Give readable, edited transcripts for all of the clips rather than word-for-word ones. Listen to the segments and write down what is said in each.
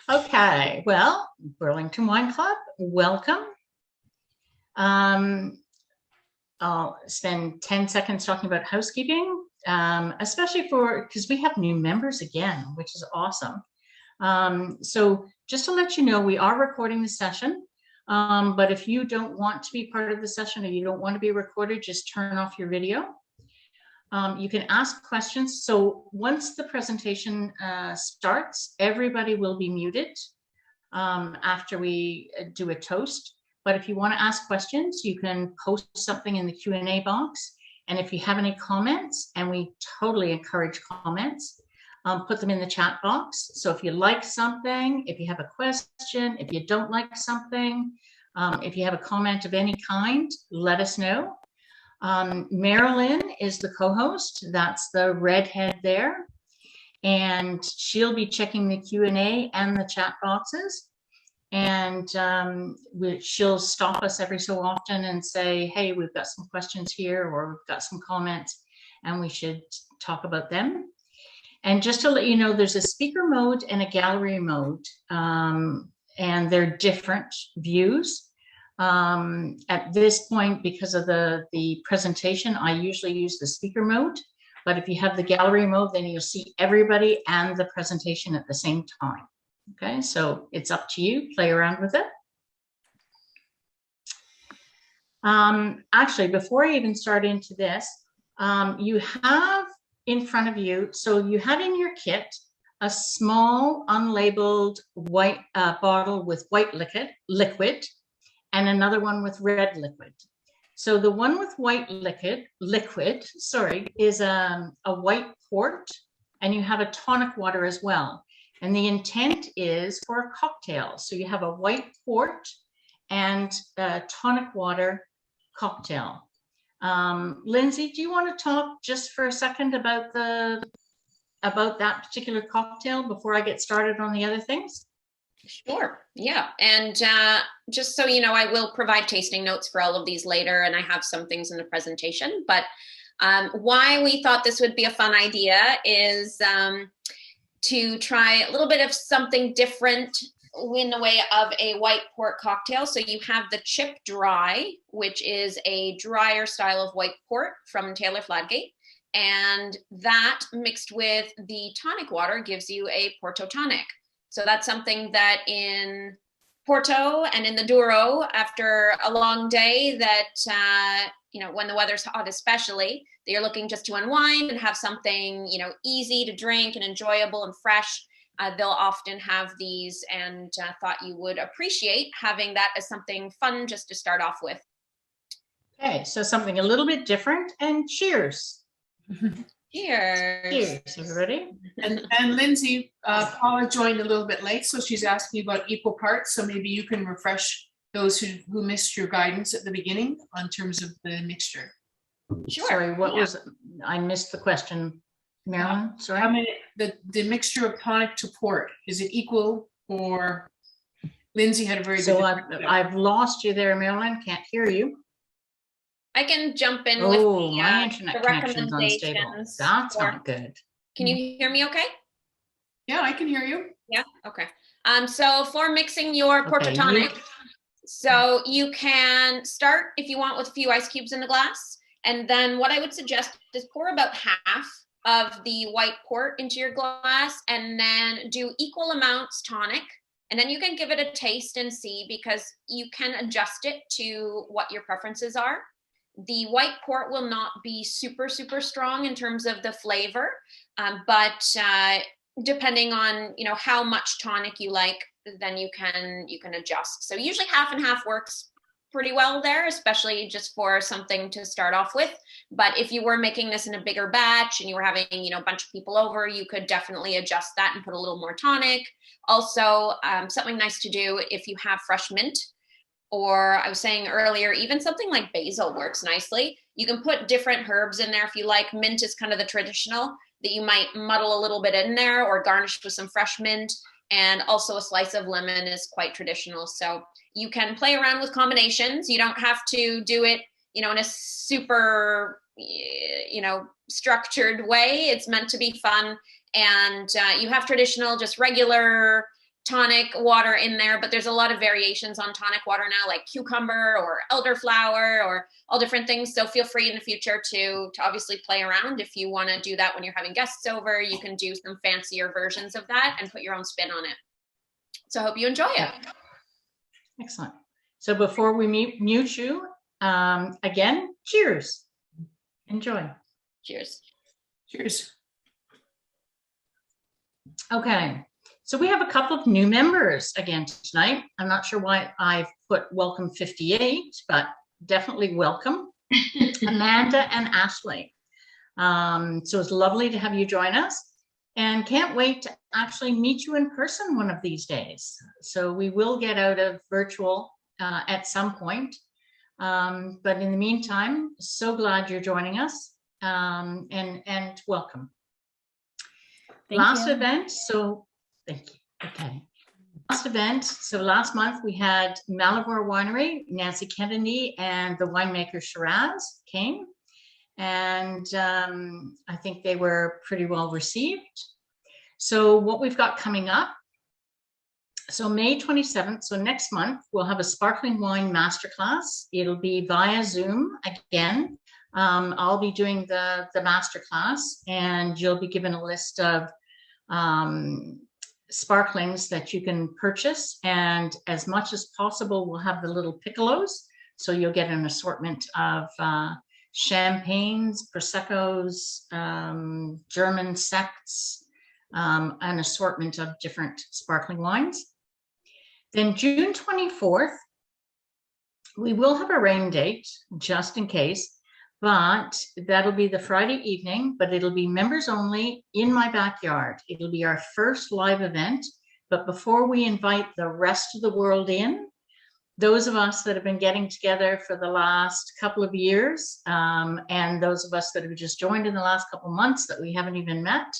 Okay, well, Burlington Wine Club, welcome. I'll spend 10 seconds talking about housekeeping, especially because we have new members again, which is awesome. So just to let you know, we are recording the session, but if you don't want to be part of the session or you don't want to be recorded, just turn off your video. You can ask questions. So once the presentation starts, everybody will be muted after we do a toast. But if you want to ask questions, you can post something in the Q&A box. And if you have any comments, and we totally encourage comments, put them in the chat box. So if you like something, if you have a question, if you don't like something, if you have a comment of any kind, let us know. Marilyn is the co-host. That's the redhead there. And she'll be checking the Q&A and the chat boxes. And she'll stop us every so often and say, hey, we've got some questions here, or we've got some comments, and we should talk about them. And just to let you know, there's a speaker mode and a gallery mode, and they're different views. At this point, because of the presentation, I usually use the speaker mode. But if you have the gallery mode, then you'll see everybody and the presentation at the same time. Okay, so it's up to you. Play around with it. Actually, before I even start into this, you have in front of you, so you had in your kit a small unlabeled white bottle with white liquid and another one with red liquid. So the one with white liquid, is a white port, and you have a tonic water as well. And the intent is for a cocktail. So you have a white port and a tonic water cocktail. Lindsay, do you want to talk just for a second about that particular cocktail before I get started on the other things? Sure. Yeah. And just so you know, I will provide tasting notes for all of these later, and I have some things in the presentation. But why we thought this would be a fun idea is to try a little bit of something different in the way of a white port cocktail. So you have the chip dry, which is a drier style of white port from Taylor Fladgate. And that mixed with the tonic water gives you a Porto tonic. So that's something that in Porto and in the Douro, after a long day that, when the weather's hot especially, that you're looking just to unwind and have something, easy to drink and enjoyable and fresh. They'll often have these, and thought you would appreciate having that as something fun just to start off with. Okay, so something a little bit different, and cheers. Cheers. Cheers, everybody. And Lindsay, Paula joined a little bit late, so she's asking about equal parts. So maybe you can refresh those who missed your guidance at the beginning on terms of the mixture. Sure. Sorry, I missed the question, Marilyn? Sorry. I mean, the mixture of tonic to port, is it equal, or Lindsay had a very good. So I've lost you there, Marilyn. Can't hear you. I can jump in with my internet connection's unstable. That's not good. Can you hear me okay? Yeah, I can hear you. Yeah, okay. So for mixing your Porto tonic, so you can start, if you want, with a few ice cubes in the glass. And then what I would suggest is pour about half of the white port into your glass, and then do equal amounts tonic. And then you can give it a taste and see, because you can adjust it to what your preferences are. The white port will not be super, super strong in terms of the flavor, but depending on, how much tonic you like, then you can adjust. So usually half and half works pretty well there, especially just for something to start off with. But if you were making this in a bigger batch and you were having, a bunch of people over, you could definitely adjust that and put a little more tonic. Also, something nice to do if you have fresh mint, or I was saying earlier, even something like basil works nicely. You can put different herbs in there if you like. Mint is kind of the traditional that you might muddle a little bit in there, or garnish with some fresh mint. And also a slice of lemon is quite traditional. So you can play around with combinations. You don't have to do it, in a super, structured way. It's meant to be fun. And you have traditional, just regular tonic water in there, but there's a lot of variations on tonic water now, like cucumber or elderflower or all different things. So feel free in the future to obviously play around. If you want to do that when you're having guests over, you can do some fancier versions of that and put your own spin on it. So I hope you enjoy it. Excellent. So before we mute you, again, cheers. Enjoy. Cheers. Cheers. Okay. So we have a couple of new members again tonight. I'm not sure why I've put welcome 58, but definitely welcome. Amanda and Ashley. So it's lovely to have you join us, and can't wait to actually meet you in person one of these days. So we will get out of virtual at some point. But in the meantime, so glad you're joining us, and welcome. Last event, so thank you. Okay. Last event, so last month we had Malbec Winery, Nancy Kennedy, and the winemaker Shiraz came, and I think they were pretty well received. So what we've got coming up, so May 27th, so next month, we'll have a sparkling wine masterclass. It'll be via Zoom again. I'll be doing the masterclass, and you'll be given a list of sparklings that you can purchase, and as much as possible we'll have the little piccolos, so you'll get an assortment of champagnes, proseccos, German sects, an assortment of different sparkling wines. Then June 24th, we will have a rain date just in case, but that'll be the Friday evening, but it'll be members only in my backyard. It'll be our first live event. But before we invite the rest of the world in, those of us that have been getting together for the last couple of years, and those of us that have just joined in the last couple of months that we haven't even met,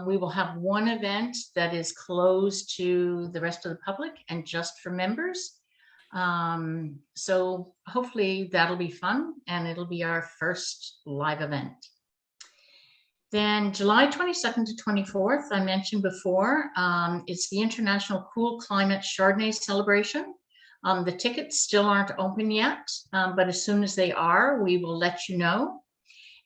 we will have one event that is closed to the rest of the public and just for members. So hopefully that'll be fun, and it'll be our first live event. Then July 22nd to 24th, I mentioned before, it's the International Cool Climate Chardonnay Celebration. The tickets still aren't open yet, but as soon as they are, we will let you know.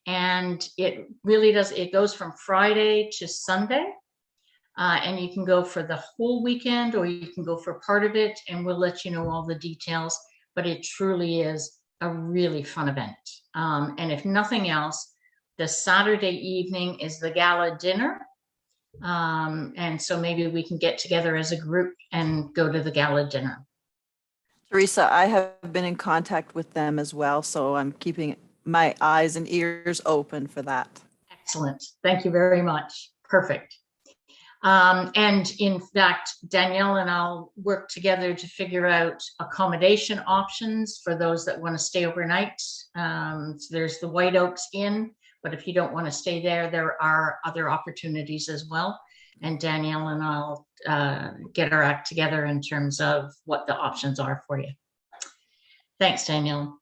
And it really does, it goes from Friday to Sunday. And you can go for the whole weekend, or you can go for part of it, and we'll let you know all the details. But it truly is a really fun event. And if nothing else, the Saturday evening is the gala dinner. And so maybe we can get together as a group and go to the gala dinner. Teresa, I have been in contact with them as well, so I'm keeping my eyes and ears open for that. Excellent. Thank you very much. Perfect. And in fact, Danielle and I'll work together to figure out accommodation options for those that want to stay overnight. So there's the White Oaks Inn, but if you don't want to stay there, there are other opportunities as well. And Danielle and I'll get our act together in terms of what the options are for you. Thanks, Danielle.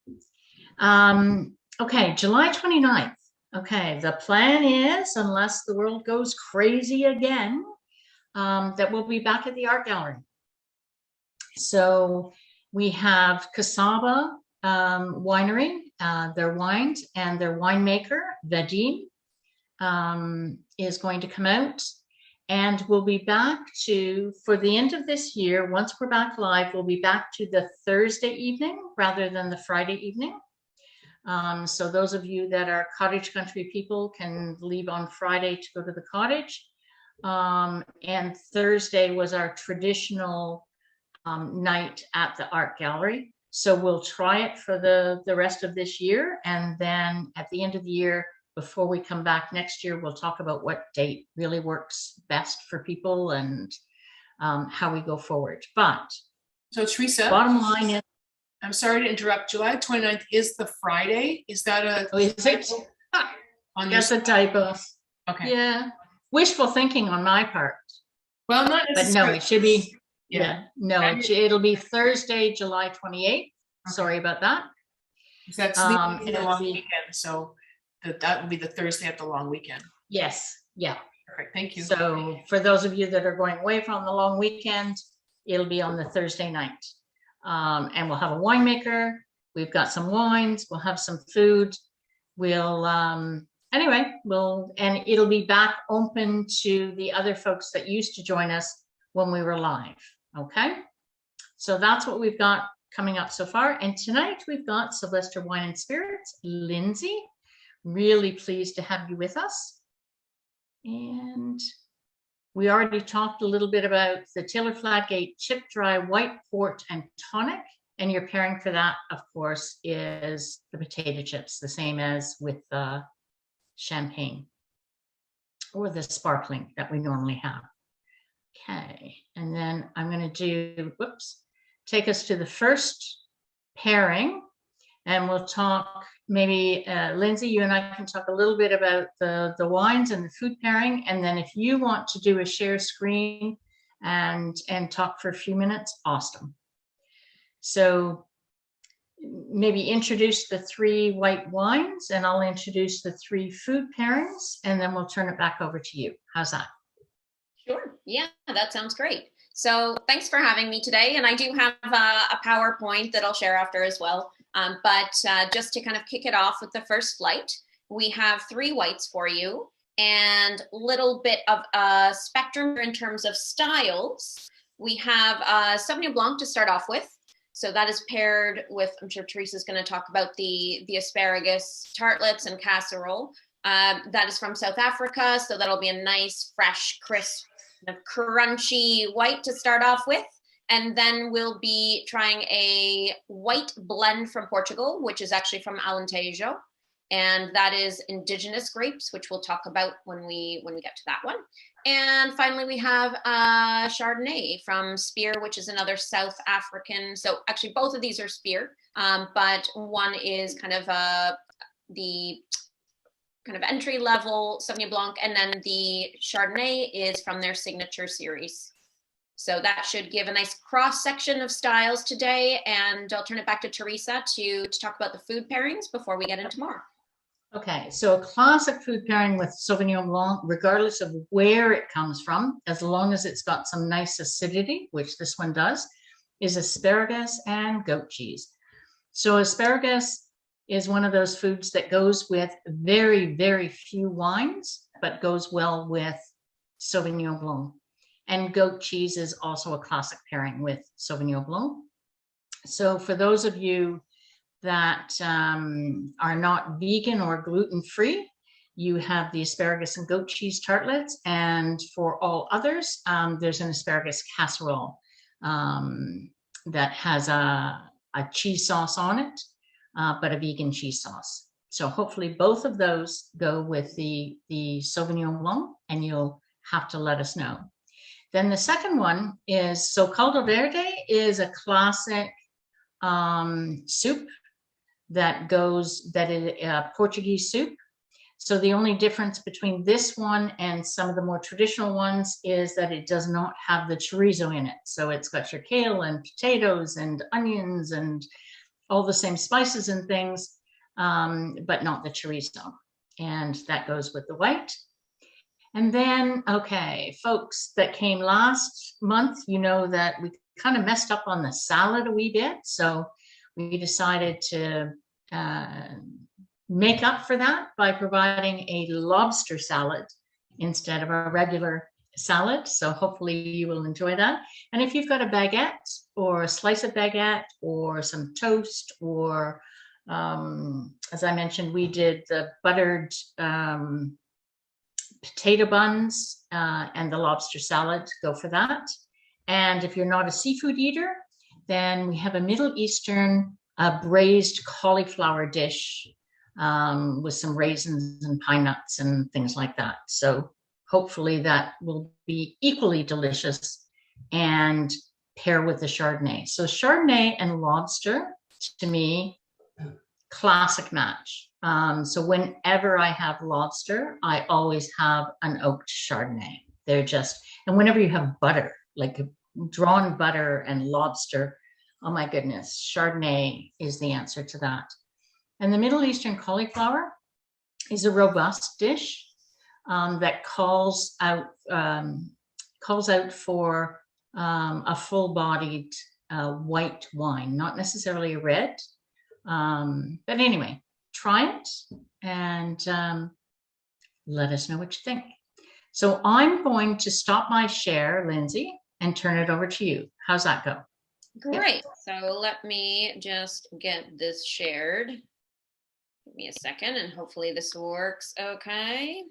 Okay, July 29th. Okay, the plan is, unless the world goes crazy again, that we'll be back at the art gallery. So we have Casaba Winery, their wines, and their winemaker, Vadim, is going to come out. And we'll be back to, for the end of this year, once we're back live, we'll be back to the Thursday evening rather than the Friday evening. So those of you that are cottage country people can leave on Friday to go to the cottage. And Thursday was our traditional night at the art gallery. So we'll try it for the rest of this year. And then at the end of the year, before we come back next year, we'll talk about what date really works best for people and how we go forward. But so Teresa, bottom line is, I'm sorry to interrupt. July 29th is the Friday. Is that a typo? That's a typo. Okay. Yeah. Wishful thinking on my part. Well, not necessarily. But no, it should be. Yeah. No, it'll be Thursday, July 28th. Okay. Sorry about that. That's the long weekend. So that will be the Thursday of the long weekend. Yes. Yeah. Perfect, thank you. So for those of you that are going away from the long weekend, it'll be on the Thursday night. And we'll have a winemaker. We've got some wines. We'll have some food. We'll, anyway, and it'll be back open to the other folks that used to join us when we were live. Okay. So that's what we've got coming up so far. And tonight we've got Sylvestre Wine and Spirits, Lindsay. Really pleased to have you with us. And we already talked a little bit about the Taylor Fladgate Chip Dry White Port and Tonic. And your pairing for that, of course, is the potato chips, the same as with the champagne or the sparkling that we normally have. Okay, and then I'm going to do, take us to the first pairing, and we'll talk maybe, Lindsay, you and I can talk a little bit about the wines and the food pairing, and then if you want to do a share screen and talk for a few minutes, awesome. So maybe introduce the 3 white wines, and I'll introduce the 3 food pairings, and then we'll turn it back over to you. How's that? Sure. Yeah, that sounds great. So thanks for having me today. And I do have a PowerPoint that I'll share after as well. But just to kind of kick it off with the first flight, we have 3 whites for you and a little bit of a spectrum in terms of styles. We have Sauvignon Blanc to start off with. So that is paired with, I'm sure Teresa's going to talk about the asparagus tartlets and casserole. That is from South Africa. So that'll be a nice, fresh, crisp, kind of crunchy white to start off with. And then we'll be trying a white blend from Portugal, which is actually from Alentejo. And that is indigenous grapes, which we'll talk about when we get to that one. And finally, we have Chardonnay from Spier, which is another South African. So actually, both of these are Spier, but one is kind of the kind of entry level Sauvignon Blanc, and then the Chardonnay is from their signature series. So that should give a nice cross section of styles today. And I'll turn it back to Teresa to talk about the food pairings before we get into more. Okay, so a classic food pairing with Sauvignon Blanc, regardless of where it comes from, as long as it's got some nice acidity, which this one does, is asparagus and goat cheese. So asparagus is one of those foods that goes with very, very few wines, but goes well with Sauvignon Blanc. And goat cheese is also a classic pairing with Sauvignon Blanc. So for those of you that are not vegan or gluten-free, you have the asparagus and goat cheese tartlets. And for all others, there's an asparagus casserole that has a cheese sauce on it, but a vegan cheese sauce. So hopefully both of those go with the Sauvignon Blanc, and you'll have to let us know. Then the second one is, so caldo verde is a classic soup that is a Portuguese soup. So the only difference between this one and some of the more traditional ones is that it does not have the chorizo in it. So it's got your kale and potatoes and onions and all the same spices and things, but not the chorizo. And that goes with the white. And then, okay, folks that came last month, you know that we kind of messed up on the salad a wee bit. So we decided to make up for that by providing a lobster salad instead of a regular salad. So hopefully you will enjoy that. And if you've got a baguette or a slice of baguette or some toast, or as I mentioned, we did the buttered potato buns and the lobster salad, go for that. And if you're not a seafood eater, then we have a Middle Eastern braised cauliflower dish with some raisins and pine nuts and things like that. So hopefully that will be equally delicious and pair with the Chardonnay. So Chardonnay and lobster, to me, classic match. So whenever I have lobster, I always have an oaked Chardonnay. They're just, and whenever you have butter, like drawn butter and lobster, oh my goodness, Chardonnay is the answer to that. And the Middle Eastern cauliflower is a robust dish. that calls out for a full-bodied white wine, not necessarily a red. But anyway, try it and let us know what you think. So I'm going to stop my share, Lindsay, and turn it over to you. How's that go? Great. So let me just get this shared. Give me a second and hopefully this works okay.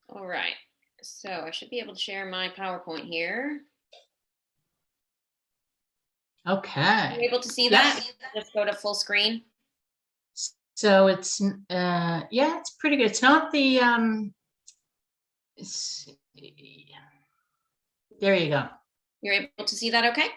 All right. So I should be able to share my PowerPoint here. Okay. Are you able to see that? Just go to full screen. So it's yeah, it's pretty good. It's not the there you go. You're able to see that okay?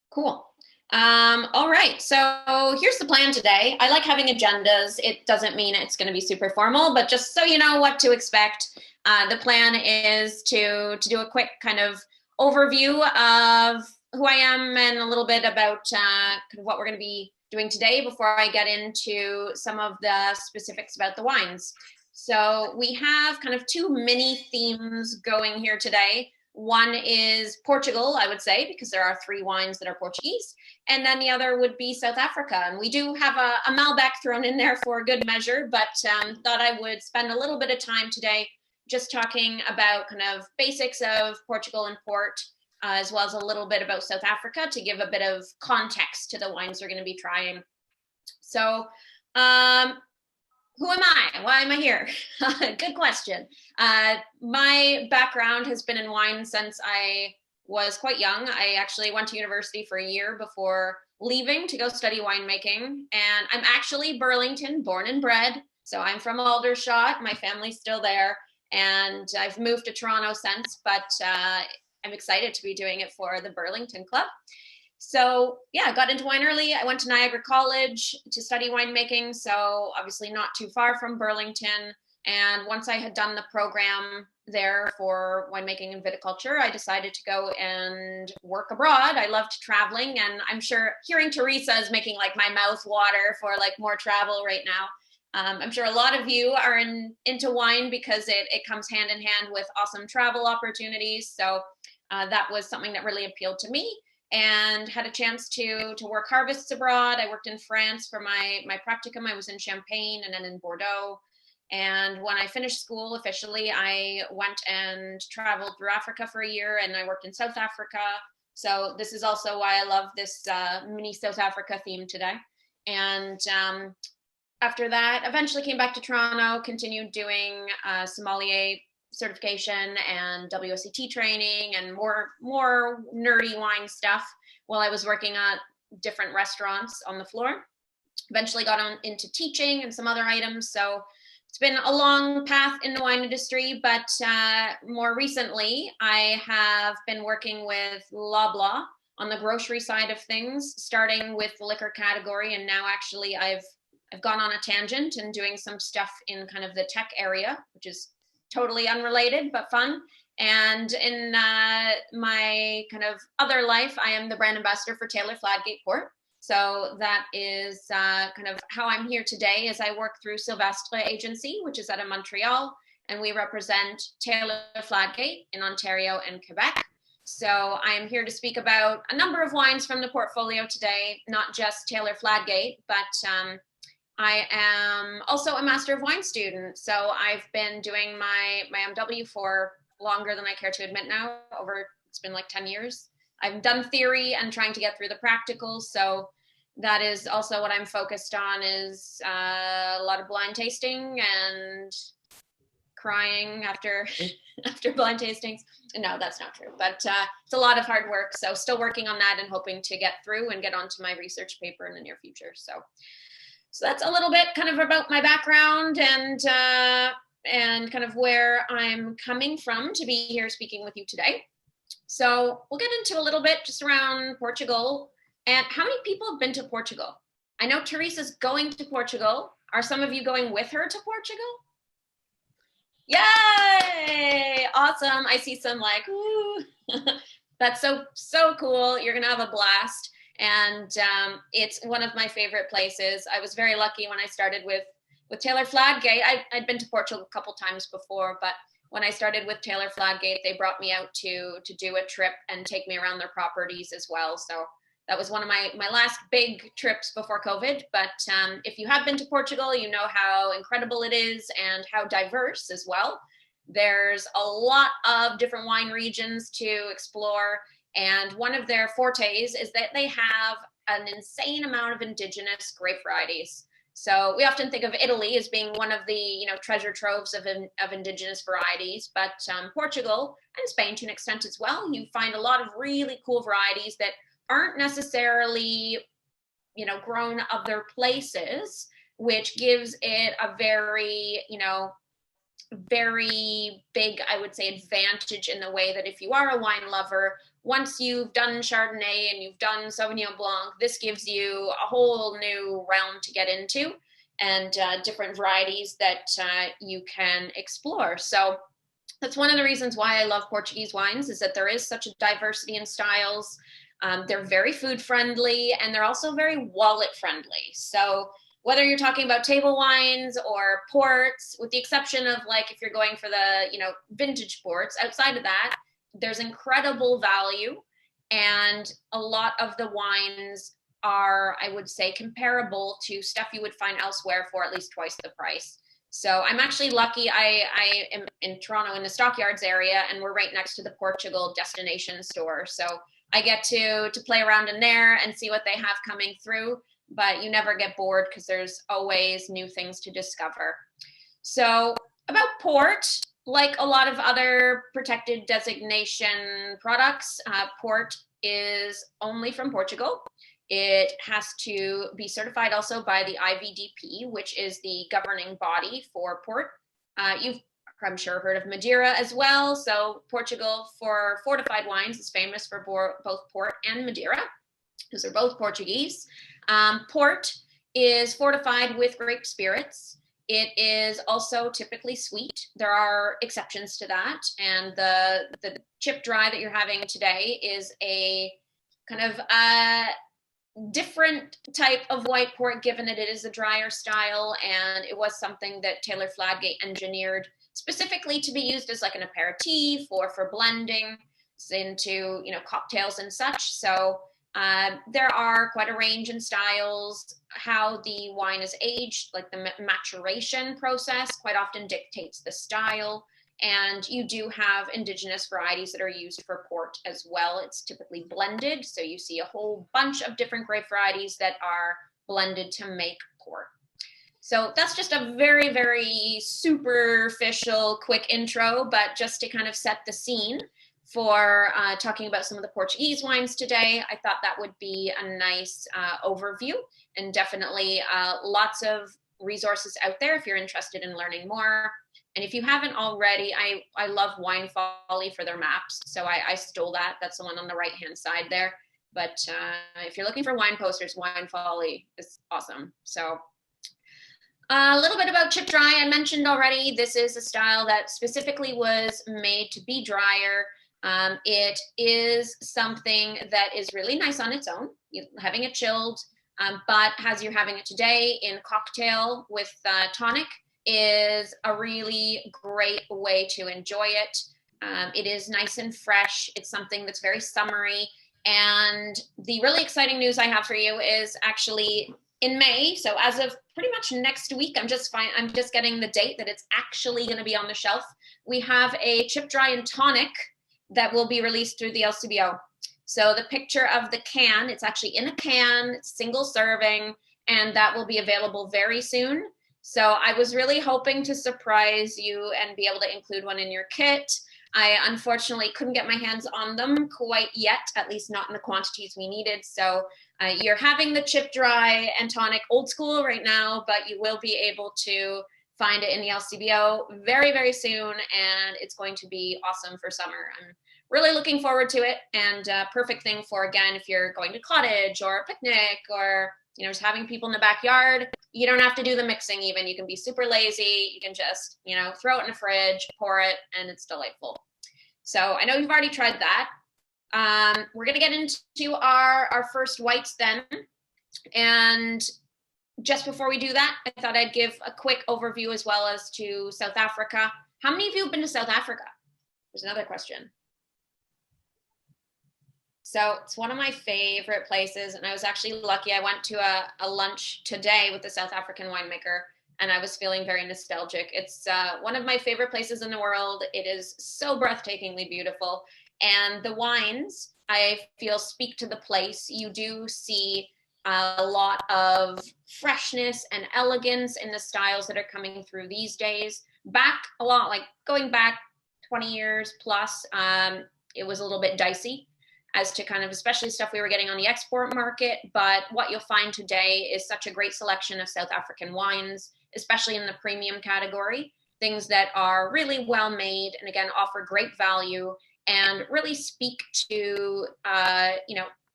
Cool. All right, so here's the plan today. I like having agendas. It doesn't mean it's going to be super formal, but just so you know what to expect, the plan is to do a quick kind of overview of who I am and a little bit about kind of what we're going to be doing today before I get into some of the specifics about the wines. So we have kind of two mini themes going here today. One is Portugal, I would say, because there are 3 wines that are Portuguese. And then the other would be South Africa. And we do have a Malbec thrown in there for a good measure, but thought I would spend a little bit of time today just talking about kind of basics of Portugal and port, as well as a little bit about South Africa to give a bit of context to the wines we're going to be trying. So who am I? Why am I here? Good question. My background has been in wine since I was quite young. I actually went to university for a year before leaving to go study winemaking. And I'm actually Burlington, born and bred. So I'm from Aldershot. My family's still there. And I've moved to Toronto since, but I'm excited to be doing it for the Burlington Club. So yeah, I got into wine early. I went to Niagara College to study winemaking, so obviously not too far from Burlington. And once I had done the program there for winemaking and viticulture, I decided to go and work abroad. I loved traveling, and I'm sure hearing Teresa is making like my mouth water for like more travel right now. I'm sure a lot of you are into wine because it comes hand in hand with awesome travel opportunities. So that was something that really appealed to me. And had a chance to work harvests abroad. I worked in France for my practicum. I was in Champagne and then in Bordeaux. And when I finished school officially, I went and traveled through Africa for a year, and I worked in South Africa. So this is also why I love this mini South Africa theme today. And after that, eventually came back to Toronto, continued doing Sommelier certification and WSET training and more nerdy wine stuff while I was working at different restaurants on the floor. Eventually got on into teaching and some other items. So it's been a long path in the wine industry, but more recently I have been working with Loblaw on the grocery side of things, starting with the liquor category. And now actually I've gone on a tangent and doing some stuff in kind of the tech area, which is totally unrelated, but fun. And in my kind of other life, I am the brand ambassador for Taylor Fladgate Port. So that is kind of how I'm here today. As I work through Sylvestre Agency, which is out of Montreal, and we represent Taylor Fladgate in Ontario and Quebec. So I am here to speak about a number of wines from the portfolio today, not just Taylor Fladgate, but I am also a Master of Wine student. So I've been doing my MW for longer than I care to admit now. It's been like 10 years. I've done theory and trying to get through the practicals. So that is also what I'm focused on, is a lot of blind tasting and crying after blind tastings. No, that's not true, but it's a lot of hard work. So still working on that and hoping to get through and get onto my research paper in the near future. So that's a little bit kind of about my background and kind of where I'm coming from to be here speaking with you today. So we'll get into a little bit just around Portugal. And how many people have been to Portugal? I know Teresa's going to Portugal. Are some of you going with her to Portugal? Yay! Awesome. I see some like, ooh. That's so cool. You're going to have a blast. And it's one of my favorite places. I was very lucky when I started with Taylor Fladgate. I'd been to Portugal a couple times before, but when I started with Taylor Fladgate, they brought me out to do a trip and take me around their properties as well. So that was one of my last big trips before COVID. But if you have been to Portugal, you know how incredible it is and how diverse as well. There's a lot of different wine regions to explore. And one of their fortes is that they have an insane amount of indigenous grape varieties. So we often think of Italy as being one of the treasure troves of indigenous varieties, but Portugal and Spain to an extent as well, you find a lot of really cool varieties that aren't necessarily grown other places, which gives it a very very big, I would say, advantage in the way that if you are a wine lover, once you've done Chardonnay and you've done Sauvignon Blanc, this gives you a whole new realm to get into and different varieties that you can explore. So that's one of the reasons why I love Portuguese wines, is that there is such a diversity in styles. They're very food friendly, and they're also very wallet friendly. So whether you're talking about table wines or ports, with the exception of if you're going for the, vintage ports, outside of that, there's incredible value. And a lot of the wines are, I would say, comparable to stuff you would find elsewhere for at least twice the price. So I'm actually lucky. I am in Toronto in the Stockyards area, and we're right next to the Portugal destination store. So I get to play around in there and see what they have coming through. But you never get bored because there's always new things to discover. So about port, like a lot of other protected designation products, port is only from Portugal. It has to be certified also by the IVDP, which is the governing body for port. You've, I'm sure, heard of Madeira as well. So Portugal for fortified wines is famous for both port and Madeira, because they're both Portuguese. Port is fortified with grape spirits. It is also typically sweet. There are exceptions to that. And the chip dry that you're having today is a kind of different type of white port, given that it is a drier style. And it was something that Taylor Fladgate engineered specifically to be used as an aperitif or for blending into, cocktails and such. So there are quite a range in styles. How the wine is aged, like the maturation process, quite often dictates the style. And you do have indigenous varieties that are used for port as well. It's typically blended. So you see a whole bunch of different grape varieties that are blended to make port. So that's just a very, very superficial, quick intro, but just to kind of set the scene for talking about some of the Portuguese wines today. I thought that would be a nice overview, and definitely lots of resources out there if you're interested in learning more. And if you haven't already, I love Wine Folly for their maps. So I stole that. That's the one on the right-hand side there. But if you're looking for wine posters, Wine Folly is awesome. So a little bit about chip dry. I mentioned already, this is a style that specifically was made to be drier. It is something that is really nice on its own, having it chilled, but as you're having it today in cocktail with tonic is a really great way to enjoy it. It is nice and fresh. It's something that's very summery. And the really exciting news I have for you is actually in May. So as of pretty much next week, I'm just getting the date that it's actually going to be on the shelf. We have a chip dry and tonic that will be released through the LCBO. So the picture of the can, it's actually in a can, it's single serving, and that will be available very soon. So I was really hoping to surprise you and be able to include one in your kit. I unfortunately couldn't get my hands on them quite yet, at least not in the quantities we needed. So you're having the chip dry and tonic old school right now, but you will be able to find it in the LCBO very, very soon, and it's going to be awesome for summer. I'm really looking forward to it, and perfect thing for, again, if you're going to cottage or a picnic or just having people in the backyard. You don't have to do the mixing even. You can be super lazy. You can just, throw it in the fridge, pour it, and it's delightful. So I know you've already tried that. We're going to get into our first whites then. And just before we do that, I thought I'd give a quick overview as well as to South Africa. How many of you have been to South Africa? There's another question. So it's one of my favorite places, and I was actually lucky. I went to a lunch today with the South African winemaker, and I was feeling very nostalgic. It's one of my favorite places in the world. It is so breathtakingly beautiful, and the wines, I feel, speak to the place. You do see a lot of freshness and elegance in the styles that are coming through these days. Back a lot, like going back 20 years plus, it was a little bit dicey as to kind of especially stuff we were getting on the export market. But what you'll find today is such a great selection of South African wines, especially in the premium category, things that are really well made and again, offer great value and really speak to,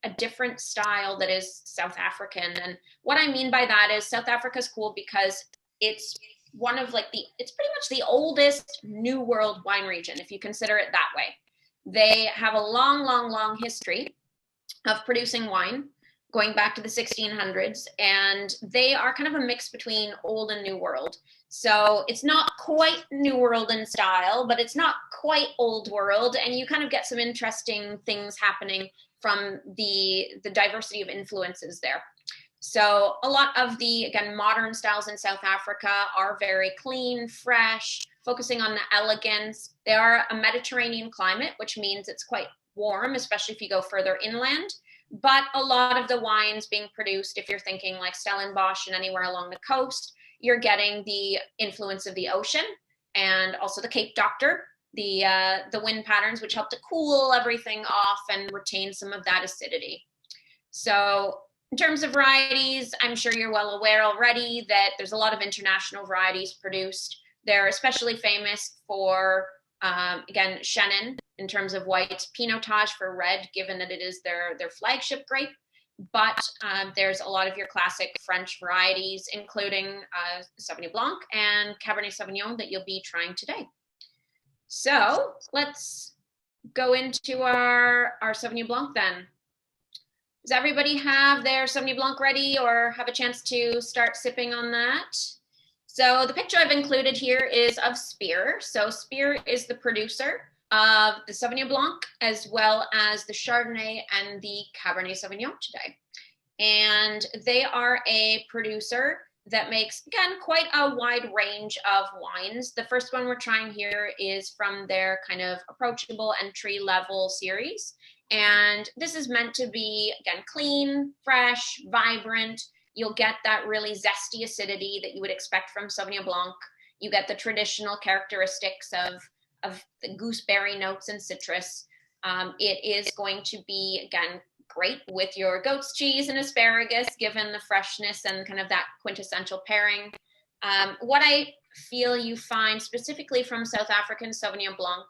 a different style that is South African. And what I mean by that is South Africa's cool because it's one of it's pretty much the oldest New World wine region, if you consider it that way. They have a long history of producing wine going back to the 1600s, and they are kind of a mix between old and new world. So it's not quite new world in style, but it's not quite old world, and you kind of get some interesting things happening from the diversity of influences there. So a lot of the, again, modern styles in South Africa are very clean, fresh, focusing on the elegance. They are a Mediterranean climate, which means it's quite warm, especially if you go further inland. But a lot of the wines being produced, if you're thinking like Stellenbosch and anywhere along the coast, you're getting the influence of the ocean and also the Cape Doctor, the wind patterns, which help to cool everything off and retain some of that acidity. So in terms of varieties, I'm sure you're well aware already that there's a lot of international varieties produced. They're especially famous for, again, Chenin in terms of white, Pinotage for red, given that it is their flagship grape. But there's a lot of your classic French varieties, including Sauvignon Blanc and Cabernet Sauvignon that you'll be trying today. So let's go into our Sauvignon Blanc then. Does everybody have their Sauvignon Blanc ready or have a chance to start sipping on that? So the picture I've included here is of Spier. So Spier is the producer of the Sauvignon Blanc as well as the Chardonnay and the Cabernet Sauvignon today. And they are a producer that makes, again, quite a wide range of wines. The first one we're trying here is from their kind of approachable entry level series. And this is meant to be, again, clean, fresh, vibrant. You'll get that really zesty acidity that you would expect from Sauvignon Blanc. You get the traditional characteristics of the gooseberry notes and citrus. It is going to be, again, great with your goat's cheese and asparagus, given the freshness and kind of that quintessential pairing. What I feel you find specifically from South African Sauvignon Blanc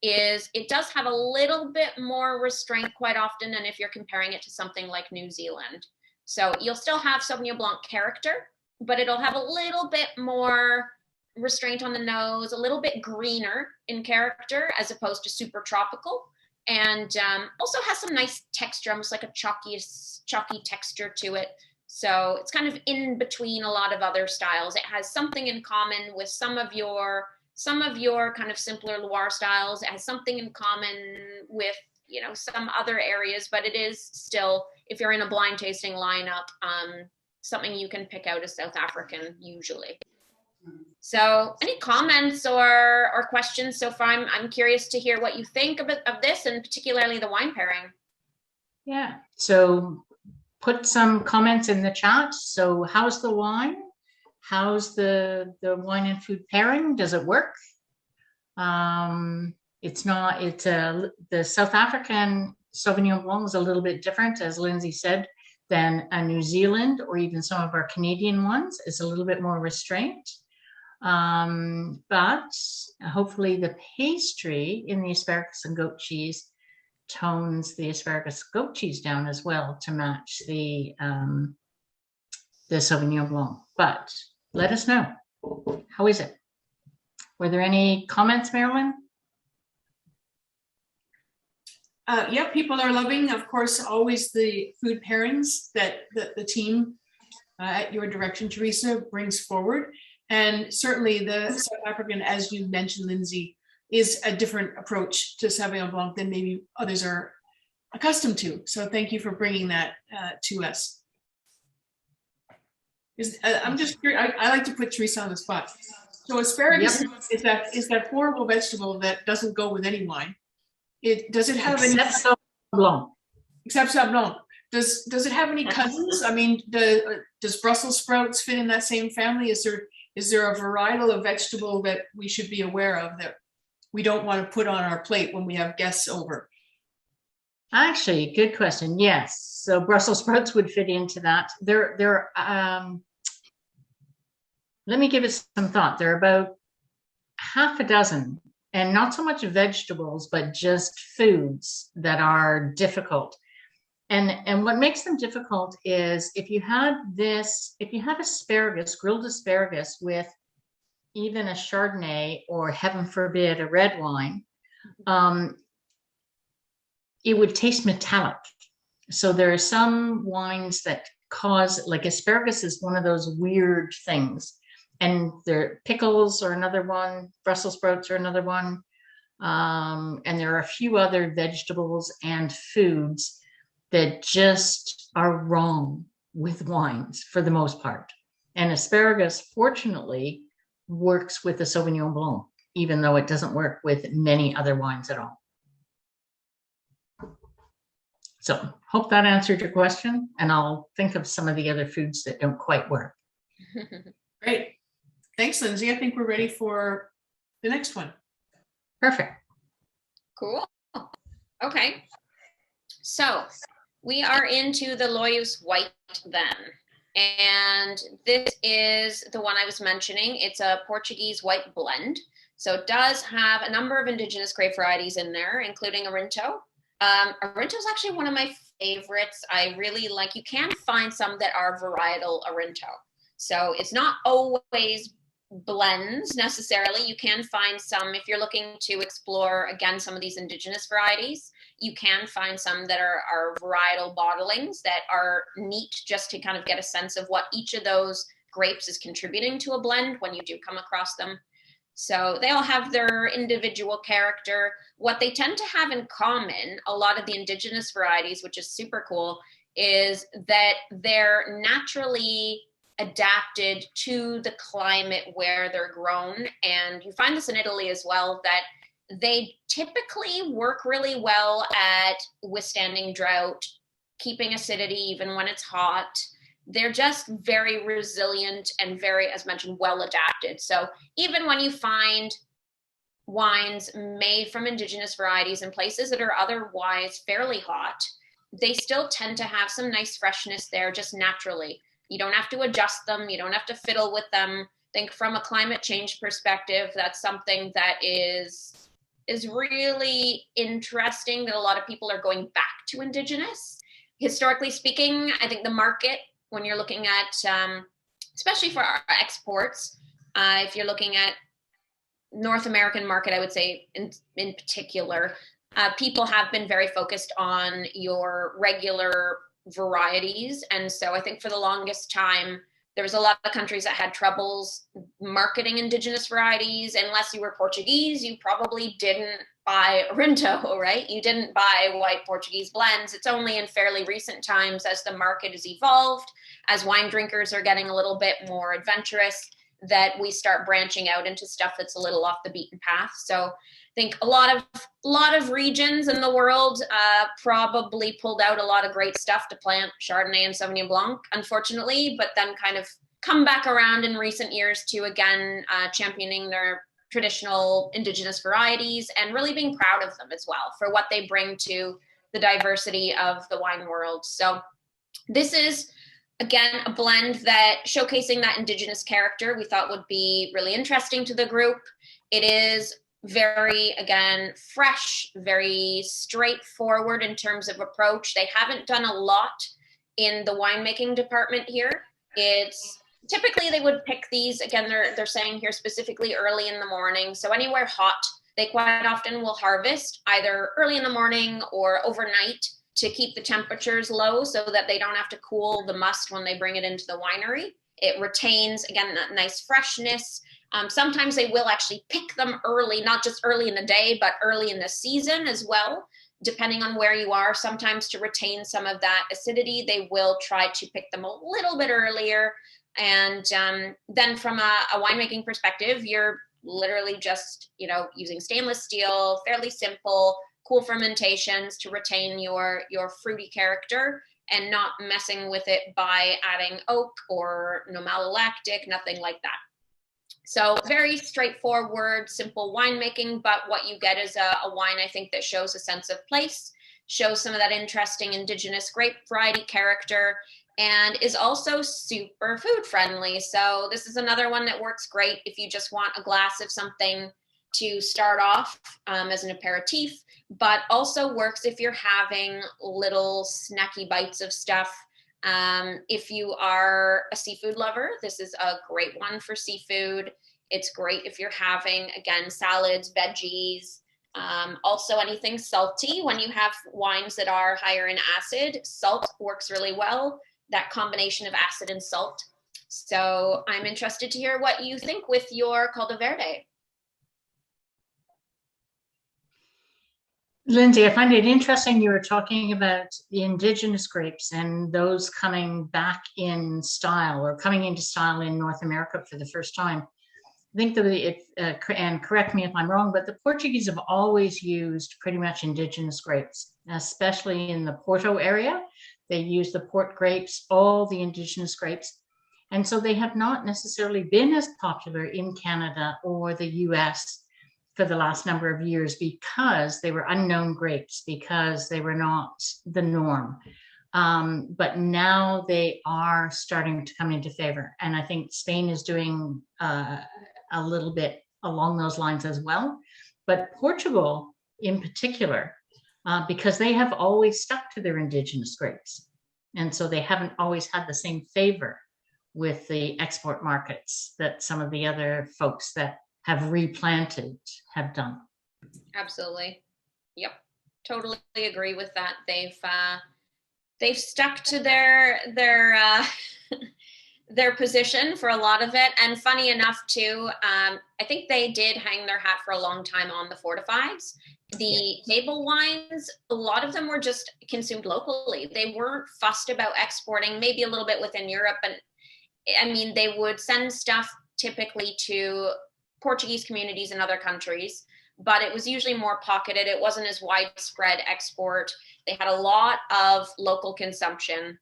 is it does have a little bit more restraint quite often than if you're comparing it to something like New Zealand. So you'll still have Sauvignon Blanc character, but it'll have a little bit more restraint on the nose, a little bit greener in character as opposed to super tropical. And also has some nice texture, almost like a chalky texture to it. So it's kind of in between a lot of other styles. It has something in common with some of your kind of simpler Loire styles. It has something in common with, some other areas, but it is still, if you're in a blind tasting lineup, something you can pick out as South African usually. So any comments or questions so far? I'm curious to hear what you think of this, and particularly the wine pairing. Yeah, so put some comments in the chat. So how's the wine? How's the wine and food pairing? Does it work? The South African Sauvignon Blanc is a little bit different, as Lindsay said, than a New Zealand or even some of our Canadian ones. It's a little bit more restraint. But hopefully the pastry in the asparagus and goat cheese tones the asparagus goat cheese down as well to match the Sauvignon Blanc. But let us know. How is it? Were there any comments, Marilyn? Yeah, people are loving, of course, always the food pairings that the team at your direction, Teresa, brings forward. And certainly the South African, as you mentioned, Lindsay, is a different approach to Sauvignon Blanc than maybe others are accustomed to. So thank you for bringing that to us. I'm just curious, I like to put Teresa on the spot. So asparagus is that horrible vegetable that doesn't go with any wine. Does it have any? Except Sauvignon Blanc. Except Sauv Blanc. Does it have any cousins? I mean, does Brussels sprouts fit in that same family? Is there a varietal of vegetable that we should be aware of that we don't want to put on our plate when we have guests over? Actually, good question. Yes. So Brussels sprouts would fit into that. Let me give it some thought. There are about half a dozen, and not so much vegetables, but just foods that are difficult. And what makes them difficult is if you had asparagus, grilled asparagus with even a Chardonnay or, heaven forbid, a red wine, it would taste metallic. So there are some wines that cause, like asparagus is one of those weird things. And pickles are another one, Brussels sprouts are another one. And there are a few other vegetables and foods that just are wrong with wines for the most part. And asparagus, fortunately, works with the Sauvignon Blanc, even though it doesn't work with many other wines at all. So hope that answered your question, and I'll think of some of the other foods that don't quite work. Great. Thanks, Lindsay. I think we're ready for the next one. Perfect. Cool. Okay. So we are into the Loios White then. And this is the one I was mentioning. It's a Portuguese white blend. So it does have a number of indigenous grape varieties in there, including Arinto. Arinto is actually one of my favorites. I really like, you can find some that are varietal Arinto. So it's not always blends necessarily. You can find some, if you're looking to explore, again, some of these indigenous varieties, you can find some that are varietal bottlings that are neat just to kind of get a sense of what each of those grapes is contributing to a blend when you do come across them. So they all have their individual character. What they tend to have in common, a lot of the indigenous varieties, which is super cool, is that they're naturally adapted to the climate where they're grown. And you find this in Italy as well, that they typically work really well at withstanding drought, keeping acidity even when it's hot. They're just very resilient and very, as mentioned, well adapted. So even when you find wines made from indigenous varieties in places that are otherwise fairly hot, they still tend to have some nice freshness there just naturally. You don't have to adjust them. You don't have to fiddle with them. I think from a climate change perspective, that's something that is really interesting, that a lot of people are going back to indigenous. Historically speaking, I think the market, when you're looking at, especially for our exports, if you're looking at North American market, I would say in particular, people have been very focused on your regular varieties. And so I think for the longest time, there was a lot of countries that had troubles marketing indigenous varieties. Unless you were Portuguese, you probably didn't buy Arinto, right? You didn't buy white Portuguese blends. It's only in fairly recent times, as the market has evolved, as wine drinkers are getting a little bit more adventurous, that we start branching out into stuff that's a little off the beaten path. So I think a lot of regions in the world probably pulled out a lot of great stuff to plant Chardonnay and Sauvignon Blanc, unfortunately, but then kind of come back around in recent years to, again, championing their traditional indigenous varieties and really being proud of them as well for what they bring to the diversity of the wine world. So this is, again, a blend that showcasing that indigenous character we thought would be really interesting to the group. It is very, again, fresh, very straightforward in terms of approach. They haven't done a lot in the winemaking department here. It's typically they would pick these, again, they're saying here specifically early in the morning. So anywhere hot, They quite often will harvest either early in the morning or overnight to keep the temperatures low so that they don't have to cool the must when they bring it into the winery. It retains, again, that nice freshness. Sometimes they will actually pick them early, not just early in the day, but early in the season as well, depending on where you are. Sometimes to retain some of that acidity, they will try to pick them a little bit earlier. And then from a winemaking perspective, you're literally just, using stainless steel, fairly simple, cool fermentations to retain your fruity character and not messing with it by adding oak or malolactic, nothing like that. So very straightforward, simple winemaking, but what you get is a wine, I think, that shows a sense of place, shows some of that interesting indigenous grape variety character, and is also super food friendly. So this is another one that works great if you just want a glass of something to start off as an aperitif, but also works if you're having little snacky bites of stuff. If you are a seafood lover, this is a great one for seafood. It's great if you're having, again, salads, veggies, also anything salty. When you have wines that are higher in acid, salt works really well, that combination of acid and salt. So I'm interested to hear what you think with your Col de Verde. Lindsay, I find it interesting you were talking about the indigenous grapes and those coming back in style or coming into style in North America for the first time. I think that and correct me if I'm wrong, but the Portuguese have always used pretty much indigenous grapes, especially in the Porto area. They use the port grapes, all the indigenous grapes. And so they have not necessarily been as popular in Canada or the US for the last number of years because they were unknown grapes, because they were not the norm. But now they are starting to come into favor. And I think Spain is doing a little bit along those lines as well. But Portugal in particular, because they have always stuck to their indigenous grapes. And so they haven't always had the same favor with the export markets that some of the other folks that have replanted have done. Absolutely. Yep. Totally agree with that. They've stuck to their their position for a lot of it. And funny enough too, I think they did hang their hat for a long time on the fortifieds. The table wines, a lot of them were just consumed locally. They weren't fussed about exporting, maybe a little bit within Europe. And I mean, they would send stuff typically to Portuguese communities in other countries, but it was usually more pocketed. It wasn't as widespread export. They had a lot of local consumption.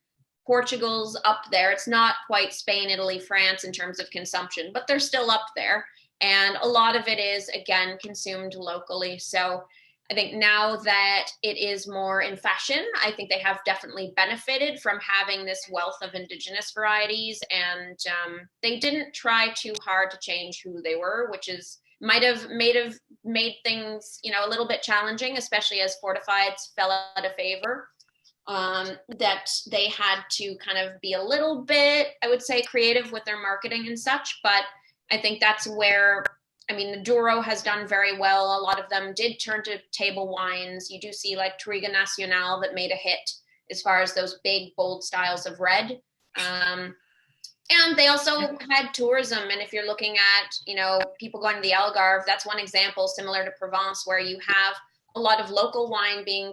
Portugal's up there. It's not quite Spain, Italy, France in terms of consumption, but they're still up there. And a lot of it is, again, consumed locally. So I think now that it is more in fashion, I think they have definitely benefited from having this wealth of indigenous varieties. And they didn't try too hard to change who they were, which is might have made things, a little bit challenging, especially as fortifieds fell out of favor. That they had to kind of be a little bit, I would say, creative with their marketing and such. But I think that's where, the Douro has done very well. A lot of them did turn to table wines. You do see like Touriga Nacional that made a hit as far as those big, bold styles of red. And they also had tourism. And if you're looking at, people going to the Algarve, that's one example similar to Provence, where you have a lot of local wine being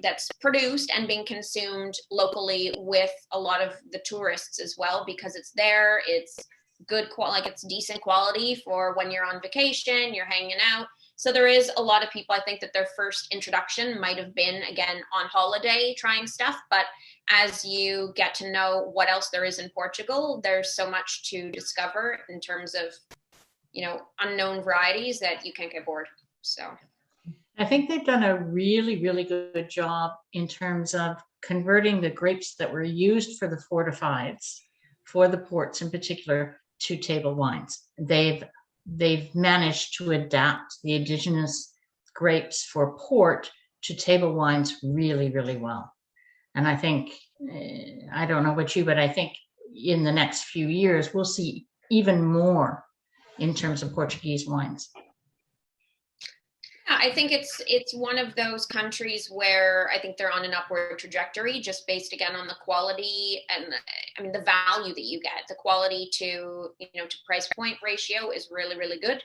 that's produced and being consumed locally with a lot of the tourists as well, because it's there, it's good quality, it's decent quality for when you're on vacation, you're hanging out. So there is a lot of people, I think, that their first introduction might have been, again, on holiday trying stuff. But as you get to know what else there is in Portugal, there's so much to discover in terms of, unknown varieties that you can't get bored. So I think they've done a really, really good job in terms of converting the grapes that were used for the fortifieds, for the ports in particular, to table wines. They've managed to adapt the indigenous grapes for port to table wines really, really well. And I think, I don't know about you, but I think in the next few years, we'll see even more in terms of Portuguese wines. I think it's one of those countries where I think they're on an upward trajectory, just based again on the quality and I mean the value that you get. The quality to to price point ratio is really, really good.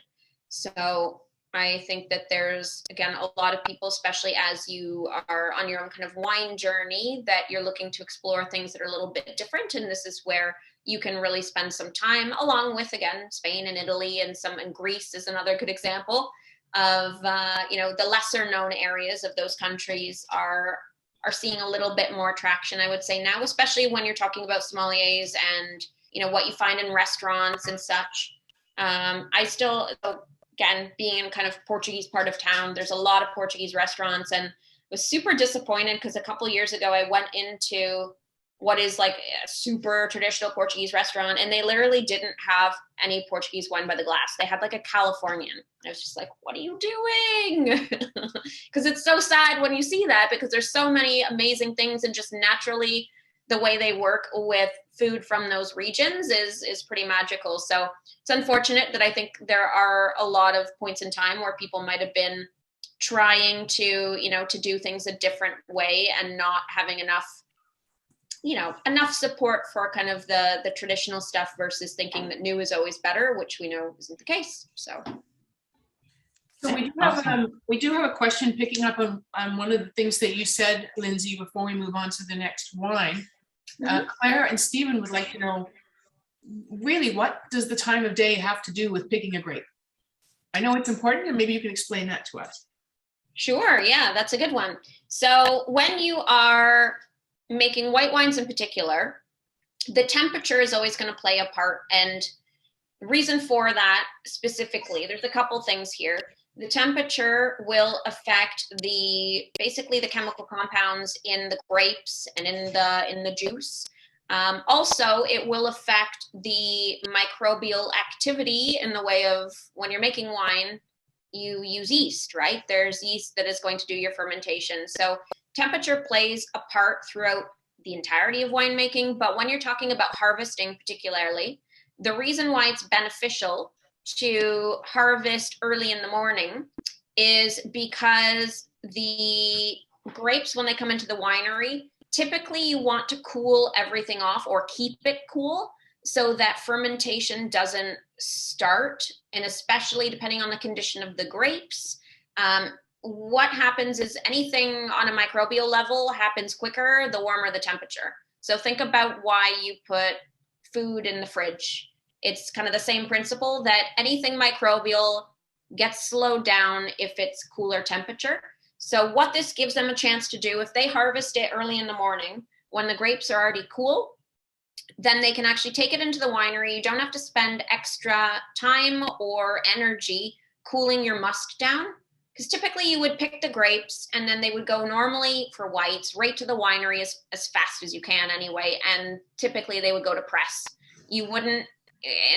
So I think that there's again a lot of people, especially as you are on your own kind of wine journey, that you're looking to explore things that are a little bit different, and this is where you can really spend some time, along with again Spain and Italy and Greece is another good example of the lesser known areas of those countries are seeing a little bit more traction, I would say now, especially when you're talking about sommeliers and what you find in restaurants and such. I still, again, being in kind of Portuguese part of town, there's a lot of Portuguese restaurants, and was super disappointed because a couple of years ago I went into what is like a super traditional Portuguese restaurant, and they literally didn't have any Portuguese wine by the glass. They had like a Californian. I was just like, what are you doing? Because it's so sad when you see that, because there's so many amazing things, and just naturally the way they work with food from those regions is pretty magical. So it's unfortunate that I think there are a lot of points in time where people might have been trying to to do things a different way and not having enough support for kind of the traditional stuff versus thinking that new is always better, which we know isn't the case. So we do have a question picking up on one of the things that you said, Lindsay, before we move on to the next wine. Claire and Stephen would like to know, really, what does the time of day have to do with picking a grape? I know it's important, and maybe you can explain that to us. Sure, yeah, that's a good one. So when you are making white wines in particular, the temperature is always going to play a part. And the reason for that specifically, there's a couple things here. The temperature will affect basically the chemical compounds in the grapes and in the juice. Also, it will affect the microbial activity in the way of when you're making wine, you use yeast, right? There's yeast that is going to do your fermentation. So temperature plays a part throughout the entirety of winemaking, but when you're talking about harvesting particularly, the reason why it's beneficial to harvest early in the morning is because the grapes, when they come into the winery, typically you want to cool everything off or keep it cool so that fermentation doesn't start, and especially depending on the condition of the grapes, what happens is anything on a microbial level happens quicker the warmer the temperature. So think about why you put food in the fridge. It's kind of the same principle that anything microbial gets slowed down if it's cooler temperature. So what this gives them a chance to do, if they harvest it early in the morning when the grapes are already cool, then they can actually take it into the winery. You don't have to spend extra time or energy cooling your must down. Because typically you would pick the grapes and then they would go normally for whites right to the winery as fast as you can anyway. And typically they would go to press. You wouldn't,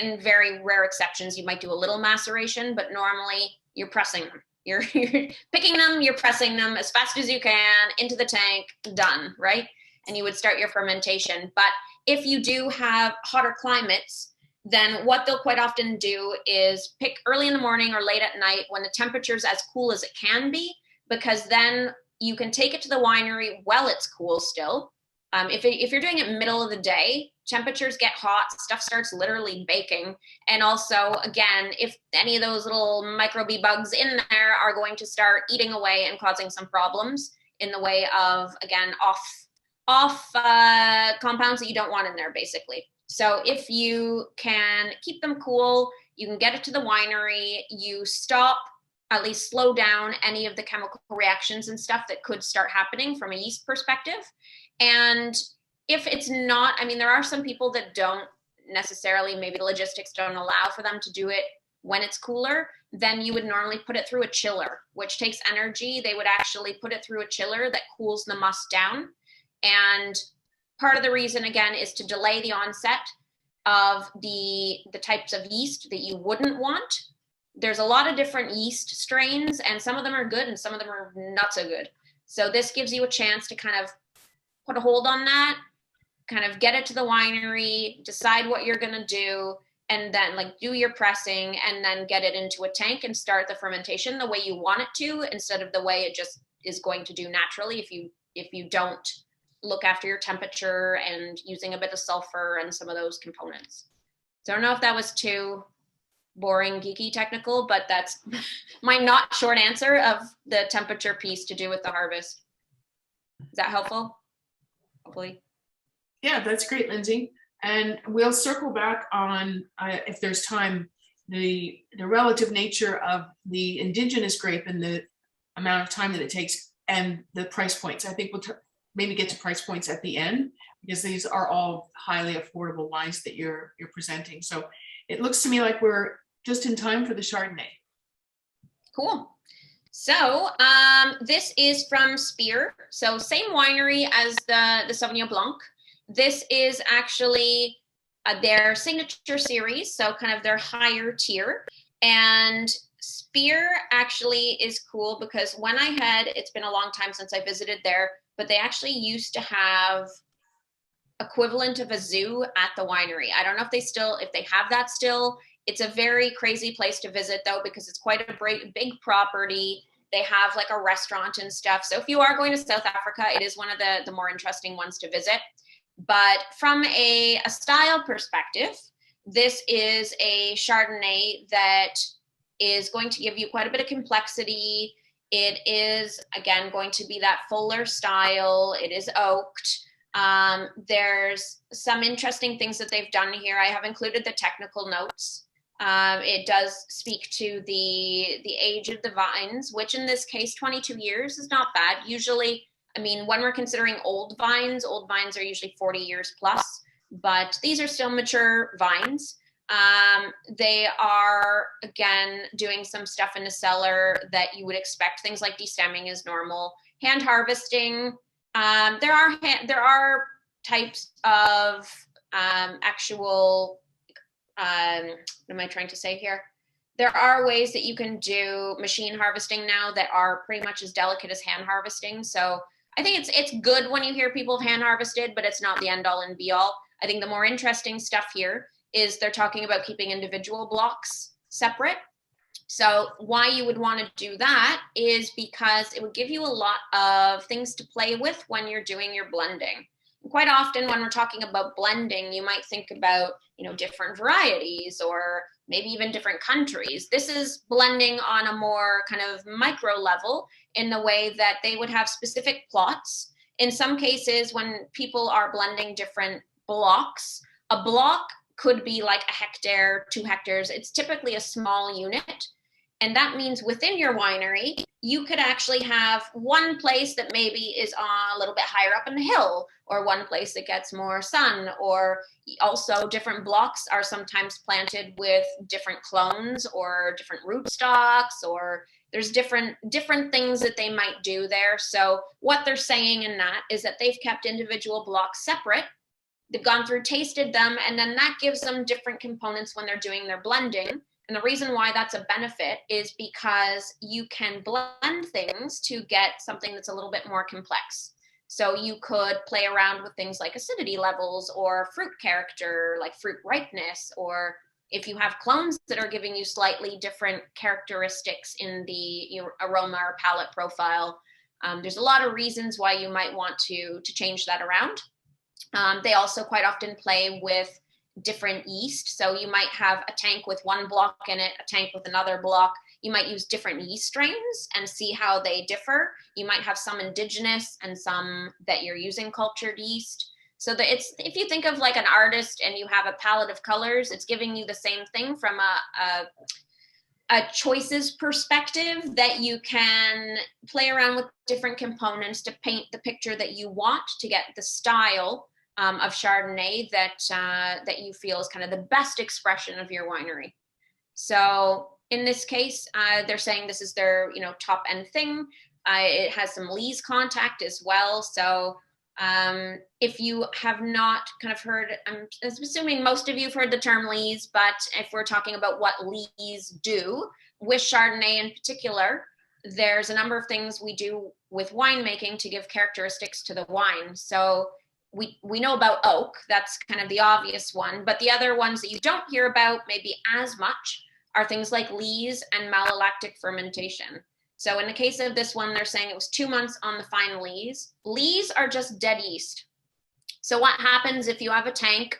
in very rare exceptions, you might do a little maceration, but normally you're pressing them. You're picking them, you're pressing them as fast as you can into the tank, done, right? And you would start your fermentation. But if you do have hotter climates, then what they'll quite often do is pick early in the morning or late at night when the temperature's as cool as it can be, because then you can take it to the winery while it's cool still. If you're doing it middle of the day, temperatures get hot, stuff starts literally baking. And also, again, if any of those little microbe bugs in there are going to start eating away and causing some problems in the way of, again, off compounds that you don't want in there, basically. So if you can keep them cool, you can get it to the winery, you stop, at least slow down any of the chemical reactions and stuff that could start happening from a yeast perspective. And if it's not, I mean, there are some people that don't necessarily, maybe the logistics don't allow for them to do it when it's cooler, then you would normally put it through a chiller, which takes energy. They would actually put it through a chiller that cools the must down. And part of the reason, again, is to delay the onset of the types of yeast that you wouldn't want. There's a lot of different yeast strains, and some of them are good and some of them are not so good. So this gives you a chance to kind of put a hold on that, kind of get it to the winery, decide what you're going to do, and then like do your pressing and then get it into a tank and start the fermentation the way you want it to, instead of the way it just is going to do naturally if you don't look after your temperature and using a bit of sulfur and some of those components. So I don't know if that was too boring, geeky, technical, but that's my not short answer of the temperature piece to do with the harvest. Is that helpful? Hopefully. Yeah, that's great, Lindsay. And we'll circle back on, if there's time, the relative nature of the indigenous grape and the amount of time that it takes and the price points. I think we'll maybe get to price points at the end, because these are all highly affordable wines that you're presenting. So it looks to me like we're just in time for the Chardonnay. Cool. So this is from Spier. So same winery as the Sauvignon Blanc. This is actually their signature series, so kind of their higher tier. And Spier actually is cool because when it's been a long time since I visited there, but they actually used to have equivalent of a zoo at the winery. I don't know if they have that still. It's a very crazy place to visit though, because it's quite a big property. They have like a restaurant and stuff. So if you are going to South Africa, it is one of the more interesting ones to visit. But from a style perspective, this is a Chardonnay that is going to give you quite a bit of complexity. It is, again, going to be that fuller style. It is oaked. There's some interesting things that they've done here. I have included the technical notes. It does speak to the age of the vines, which in this case, 22 years is not bad. Usually, I mean, when we're considering old vines are usually 40 years plus, but these are still mature vines. They are, again, doing some stuff in the cellar that you would expect. Things like destemming is normal. Hand harvesting. There are types of actual, what am I trying to say here? There are ways that you can do machine harvesting now that are pretty much as delicate as hand harvesting. So I think it's good when you hear people have hand harvested, but it's not the end all and be all. I think the more interesting stuff here is they're talking about keeping individual blocks separate. So why you would want to do that is because it would give you a lot of things to play with when you're doing your blending. And quite often when we're talking about blending, you might think about, different varieties or maybe even different countries. This is blending on a more kind of micro level in the way that they would have specific plots. In some cases, when people are blending different blocks, a block could be like a hectare, 2 hectares. It's typically a small unit. And that means within your winery, you could actually have one place that maybe is a little bit higher up in the hill, or one place that gets more sun, or also different blocks are sometimes planted with different clones or different rootstocks, or there's different things that they might do there. So what they're saying in that is that they've kept individual blocks separate. They've gone through, tasted them, and then that gives them different components when they're doing their blending. And the reason why that's a benefit is because you can blend things to get something that's a little bit more complex. So you could play around with things like acidity levels or fruit character, like fruit ripeness, or if you have clones that are giving you slightly different characteristics in the aroma or palate profile, there's a lot of reasons why you might want to change that around. They also quite often play with different yeast. So you might have a tank with one block in it, a tank with another block. You might use different yeast strains and see how they differ. You might have some indigenous and some that you're using cultured yeast. So that if you think of like an artist and you have a palette of colors, it's giving you the same thing from a choices perspective, that you can play around with different components to paint the picture that you want to get the style of Chardonnay that you feel is kind of the best expression of your winery. So in this case, they're saying this is their top end thing. It has some lees contact as well. So if you have not kind of heard, I'm assuming most of you have heard the term lees, but if we're talking about what lees do with Chardonnay in particular, there's a number of things we do with winemaking to give characteristics to the wine. So we know about oak. That's kind of the obvious one. But the other ones that you don't hear about maybe as much are things like lees and malolactic fermentation. So in the case of this one, they're saying it was 2 months on the fine lees. Lees are just dead yeast. So what happens if you have a tank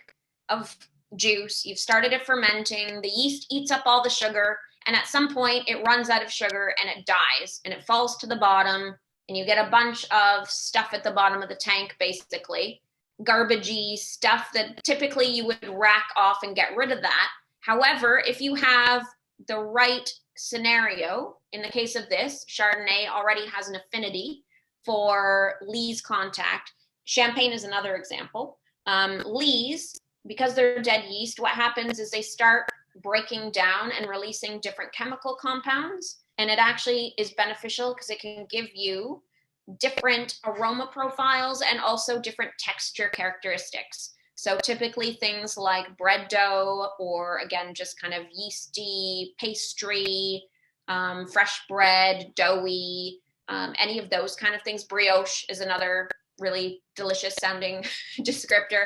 of juice, you've started it fermenting, the yeast eats up all the sugar, and at some point it runs out of sugar and it dies and it falls to the bottom, and you get a bunch of stuff at the bottom of the tank, basically garbagey stuff that typically you would rack off and get rid of that. However, if you have the right scenario, in the case of this, Chardonnay already has an affinity for lees contact. Champagne is another example. Lees, because they're dead yeast, what happens is they start breaking down and releasing different chemical compounds. And it actually is beneficial because it can give you different aroma profiles and also different texture characteristics. So typically things like bread dough, or again, just kind of yeasty, pastry, fresh bread, doughy, any of those kind of things. Brioche is another really delicious sounding descriptor.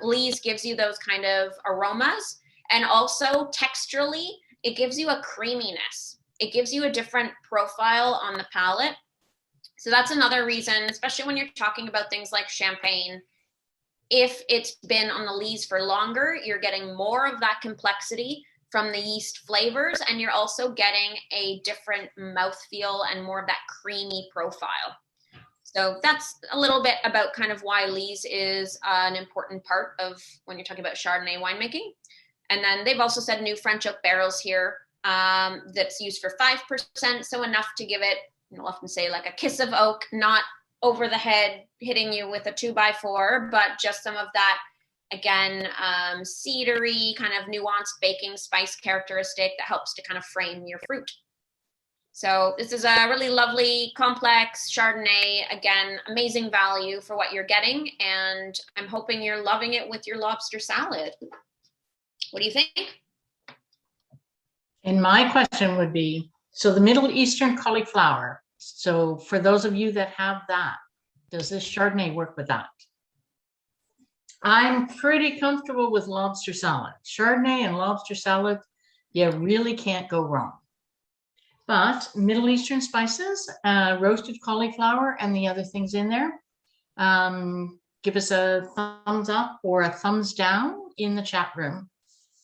Lees gives you those kind of aromas. And also texturally, it gives you a creaminess. It gives you a different profile on the palate. So that's another reason, especially when you're talking about things like champagne, if it's been on the lees for longer, you're getting more of that complexity from the yeast flavors, and you're also getting a different mouthfeel and more of that creamy profile. So that's a little bit about kind of why lees is an important part of when you're talking about Chardonnay winemaking. And then they've also said new French oak barrels here that's used for 5%, so enough to give it, you'll often say like a kiss of oak, not over the head hitting you with a 2x4, but just some of that, again, cedary kind of nuanced baking spice characteristic that helps to kind of frame your fruit. So this is a really lovely, complex Chardonnay. Again, amazing value for what you're getting, and I'm hoping you're loving it with your lobster salad. What do you think? And my question would be, so the Middle Eastern cauliflower, so for those of you that have that, does this Chardonnay work with that? I'm pretty comfortable with lobster salad. Chardonnay and lobster salad, you really can't go wrong. But Middle Eastern spices, roasted cauliflower and the other things in there, give us a thumbs up or a thumbs down in the chat room,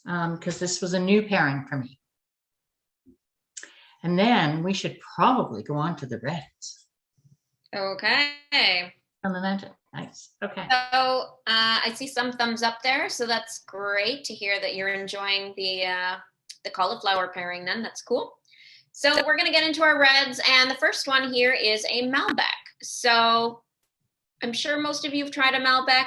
because this was a new pairing for me. And then we should probably go on to the reds. Okay. Nice. Okay. So I see some thumbs up there. So that's great to hear that you're enjoying the cauliflower pairing then. That's cool. So we're going to get into our reds. And the first one here is a Malbec. So I'm sure most of you have tried a Malbec.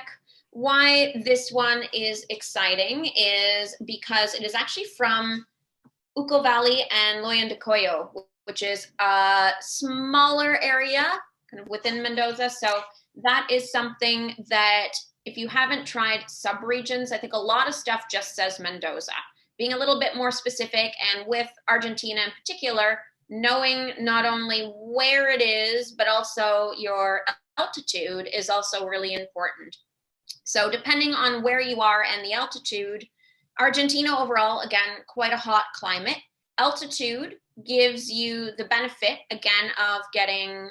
Why this one is exciting is because it is actually from Uco Valley and Loios de Coyo, which is a smaller area kind of within Mendoza. So that is something that if you haven't tried sub-regions, I think a lot of stuff just says Mendoza. Being a little bit more specific, and with Argentina in particular, knowing not only where it is, but also your altitude is also really important. So depending on where you are and the altitude, Argentina overall, again, quite a hot climate. Altitude gives you the benefit, again, of getting,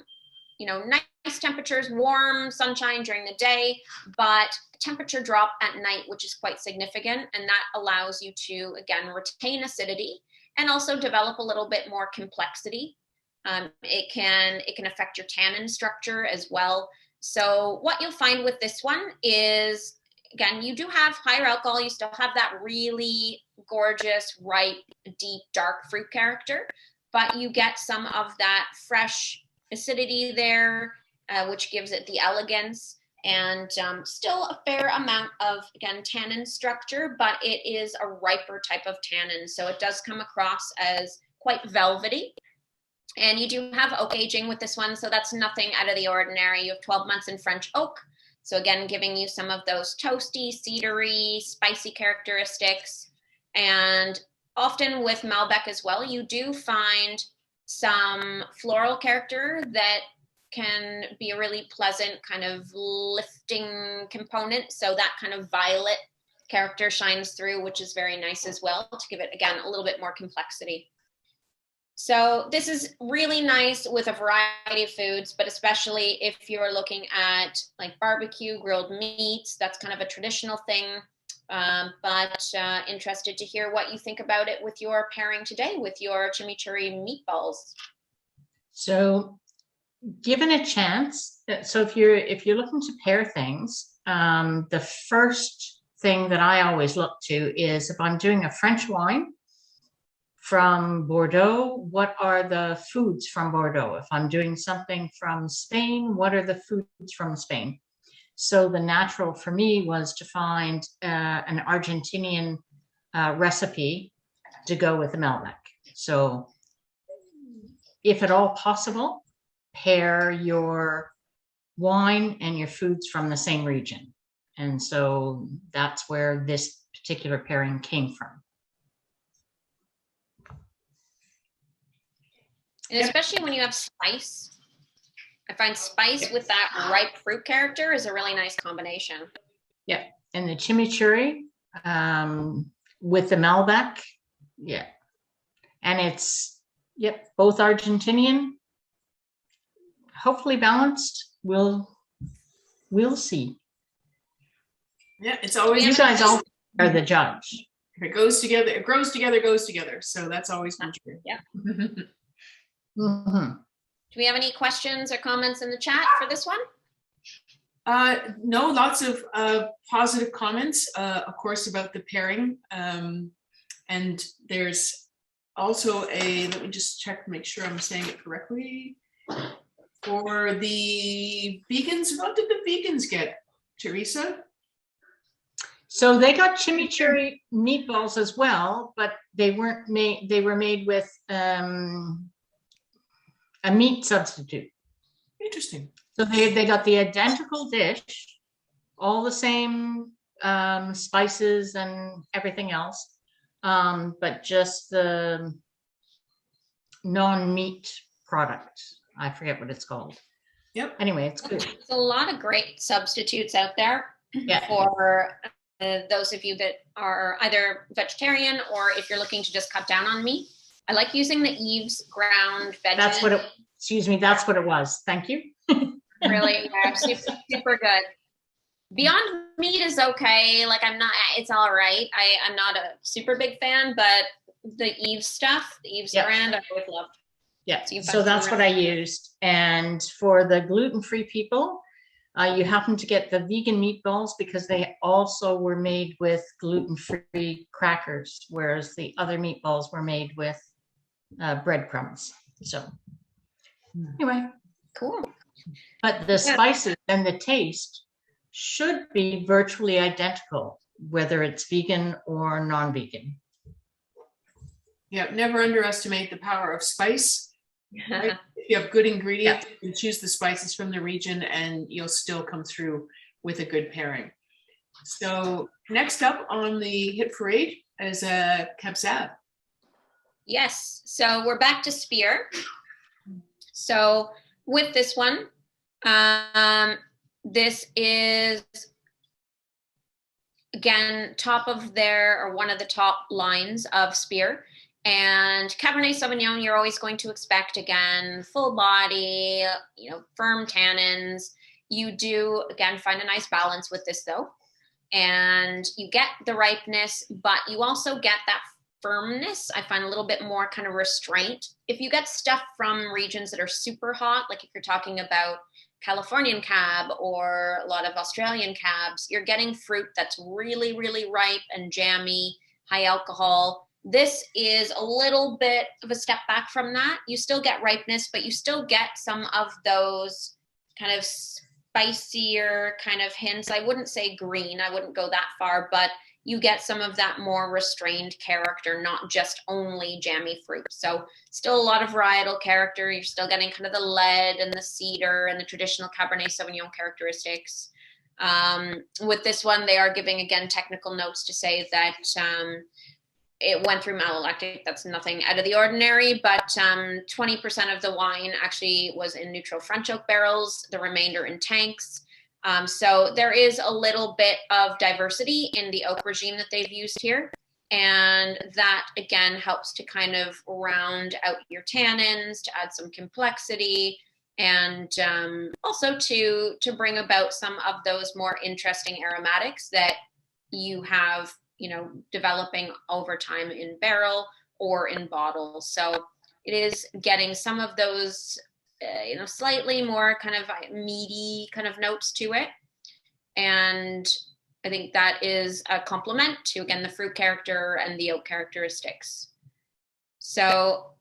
nice temperatures, warm sunshine during the day, but temperature drop at night, which is quite significant. And that allows you to, again, retain acidity and also develop a little bit more complexity. It can affect your tannin structure as well. So what you'll find with this one is, again, you do have higher alcohol. You still have that really gorgeous, ripe, deep, dark fruit character, but you get some of that fresh acidity there, which gives it the elegance, and still a fair amount of, again, tannin structure, but it is a riper type of tannin. So it does come across as quite velvety. And you do have oak aging with this one, so that's nothing out of the ordinary. You have 12 months in French oak. So again, giving you some of those toasty, cedary, spicy characteristics. And often with Malbec as well, you do find some floral character that can be a really pleasant kind of lifting component. So that kind of violet character shines through, which is very nice as well, to give it, again, a little bit more complexity. So this is really nice with a variety of foods, but especially if you're looking at like barbecue, grilled meats, that's kind of a traditional thing. But interested to hear what you think about it with your pairing today with your chimichurri meatballs. So given a chance, so if you're looking to pair things, the first thing that I always look to is if I'm doing a French wine from Bordeaux, what are the foods from Bordeaux? If I'm doing something from Spain, what are the foods from Spain? So the natural for me was to find an Argentinian recipe to go with the Malbec. So if at all possible, pair your wine and your foods from the same region. And so that's where this particular pairing came from. And especially when you have spice, I find spice with that ripe fruit character is a really nice combination. Yeah, and the chimichurri with the Malbec, yeah. And it's, yep, both Argentinian, hopefully balanced. We'll see. Yeah, it's always, You guys all are the judge. if it goes together, it grows together, goes together. So that's always been true. Yeah. Mm-hmm. Do we have any questions or comments in the chat for this one? No, lots of positive comments, of course, about the pairing. And there's also let me just check to make sure I'm saying it correctly. For the vegans, what did the vegans get, Teresa? So they got chimichurri meatballs as well, but they weren't made, they were made with a meat substitute. Interesting. So they got the identical dish, all the same spices and everything else, but just the non-meat product. I forget what it's called. Yep. Anyway, it's good. There's a lot of great substitutes out there Yeah. for those of you that are either vegetarian or if you're looking to just cut down on meat. I like using the Eve's ground veggies. That's what it, excuse me, that's what it was. Thank you. Really, yeah, super good. Beyond Meat is okay. Like it's all right. I'm not a super big fan, but the Eve's stuff, the Eve's brand, I always loved. Yeah, so that's what I used. And for the gluten-free people, you happen to get the vegan meatballs because they also were made with gluten-free crackers, whereas the other meatballs were made with breadcrumbs. So anyway, cool. But the spices and the taste should be virtually identical, whether it's vegan or non-vegan. Yeah, never underestimate the power of spice. Right? If you have good ingredients, you can choose the spices from the region and you'll still come through with a good pairing. So next up on the hit parade is Cab Sav. Yes, so we're back to Spier. So with this one, this is again top of their, or one of the top lines of Spier. And Cabernet Sauvignon, you're always going to expect, again, full body, firm tannins. You do, again, find a nice balance with this, though. And you get the ripeness, but you also get that firmness. I find a little bit more kind of restraint. If you get stuff from regions that are super hot, like if you're talking about Californian cab or a lot of Australian cabs, you're getting fruit that's really, really ripe and jammy, high alcohol. This is a little bit of a step back from that. You still get ripeness, but you still get some of those kind of spicier kind of hints. I wouldn't say green, I wouldn't go that far, but you get some of that more restrained character, not just only jammy fruit. So still a lot of varietal character. You're still getting kind of the lead and the cedar and the traditional Cabernet Sauvignon characteristics. With this one, they are giving, again, technical notes to say that it went through malolactic. That's nothing out of the ordinary, but 20% of the wine actually was in neutral French oak barrels, the remainder in tanks. So there is a little bit of diversity in the oak regime that they've used here. And that, again, helps to kind of round out your tannins, to add some complexity, and also to bring about some of those more interesting aromatics that you have, developing over time in barrel or in bottle. So it is getting some of those, slightly more kind of meaty kind of notes to it. And I think that is a complement to, again, the fruit character and the oak characteristics. So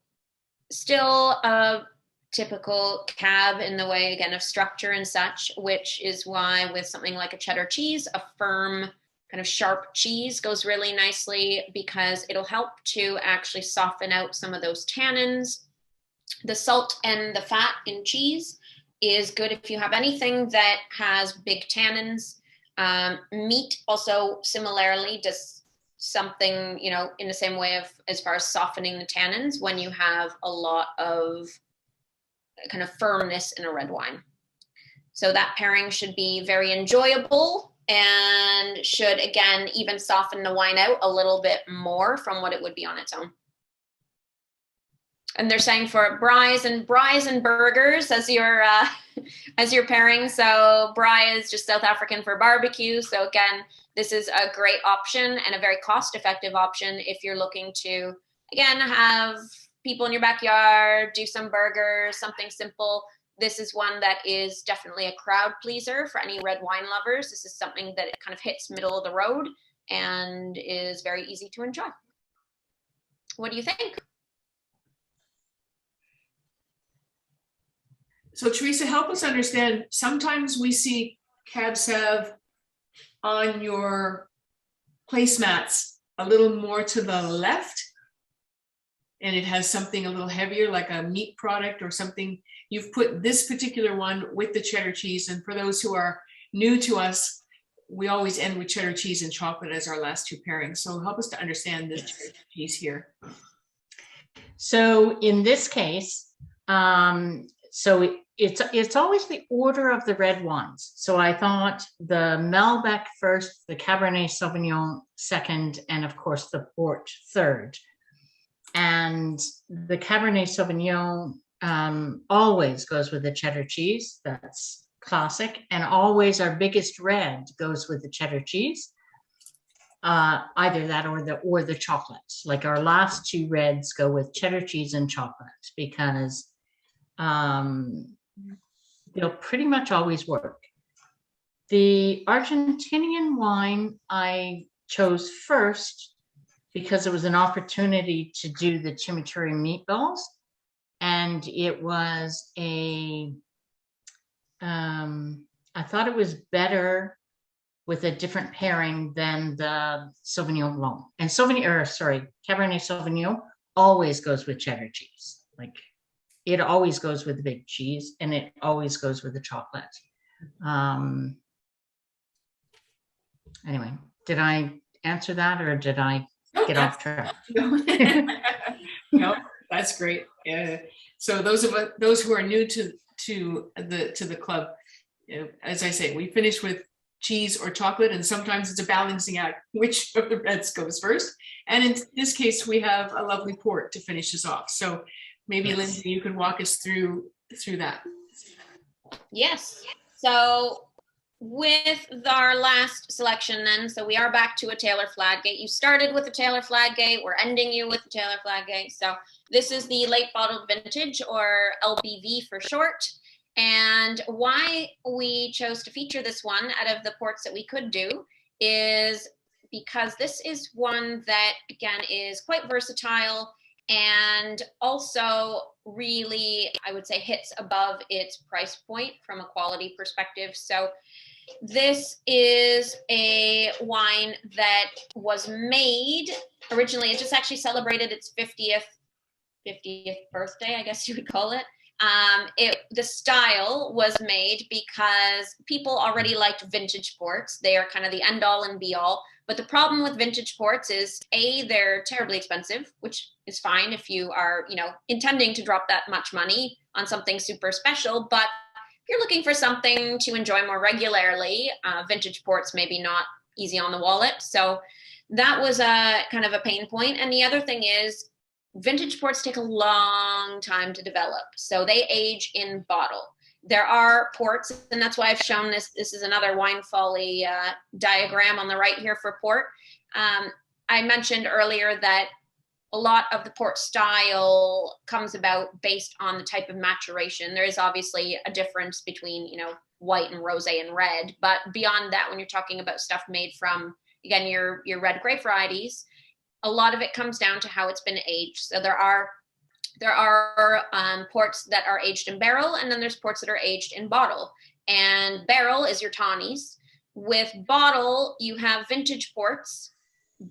still a typical cab in the way, again, of structure and such, which is why with something like a cheddar cheese, a firm kind of sharp cheese goes really nicely, because it'll help to actually soften out some of those tannins. The salt and the fat in cheese is good if you have anything that has big tannins. Meat also similarly does something, in the same way of as far as softening the tannins when you have a lot of kind of firmness in a red wine. So that pairing should be very enjoyable and should, again, even soften the wine out a little bit more from what it would be on its own. And they're saying for braais and burgers as your pairing. So braai is just South African for barbecue. So again, this is a great option and a very cost-effective option if you're looking to, again, have people in your backyard, do some burgers, something simple. This is one that is definitely a crowd pleaser for any red wine lovers. This is something that it kind of hits middle of the road and is very easy to enjoy. What do you think? So Teresa, help us understand. Sometimes we see Cab Sav on your placemats a little more to the left, and it has something a little heavier, like a meat product or something. You've put this particular one with the cheddar cheese. And for those who are new to us, we always end with cheddar cheese and chocolate as our last two pairings. So help us to understand this cheddar cheese here. So in this case, it's always the order of the red wines. So I thought the Malbec first, the Cabernet Sauvignon second, and of course the Port third. And the Cabernet Sauvignon always goes with the cheddar cheese. That's classic. And always our biggest red goes with the cheddar cheese. Either that or the chocolates. Like our last two reds go with cheddar cheese and chocolate, because they'll pretty much always work. The Argentinian wine I chose first because it was an opportunity to do the chimichurri meatballs. And it was I thought it was better with a different pairing than the Sauvignon Blanc. And Cabernet Sauvignon always goes with cheddar cheese. Like, it always goes with the big cheese, and it always goes with the chocolate. Anyway, did I answer that, or did I get off track? No, that's great. So those who are new to the club, as I say, we finish with cheese or chocolate, and sometimes it's a balancing act which of the reds goes first. And in this case, we have a lovely port to finish us off. So maybe, Lindsay, you can walk us through that. Yes. So with our last selection then, so we are back to a Taylor Fladgate. You started with a Taylor Fladgate. We're ending you with a Taylor Fladgate. So this is the late bottled vintage, or LBV for short. And why we chose to feature this one out of the ports that we could do is because this is one that, again, is quite versatile and also really, I would say, hits above its price point from a quality perspective. So this is a wine that was made originally, it just actually celebrated its 50th birthday, I guess you would call it. The style was made because people already liked vintage ports. They are kind of the end all and be all. But the problem with vintage ports is they're terribly expensive, which is fine if you are, intending to drop that much money on something super special. But if you're looking for something to enjoy more regularly, vintage ports maybe not easy on the wallet. So that was a kind of a pain point. And the other thing is, vintage ports take a long time to develop. So they age in bottle. There are ports, and that's why I've shown this. This is another wine folly diagram on the right here for port. I mentioned earlier that a lot of the port style comes about based on the type of maturation. There is obviously a difference between, white and rosé and red. But beyond that, when you're talking about stuff made from, again, your red grape varieties, a lot of it comes down to how it's been aged. So there are ports that are aged in barrel, and then there's ports that are aged in bottle. And barrel is your tawnies. With bottle, you have vintage ports,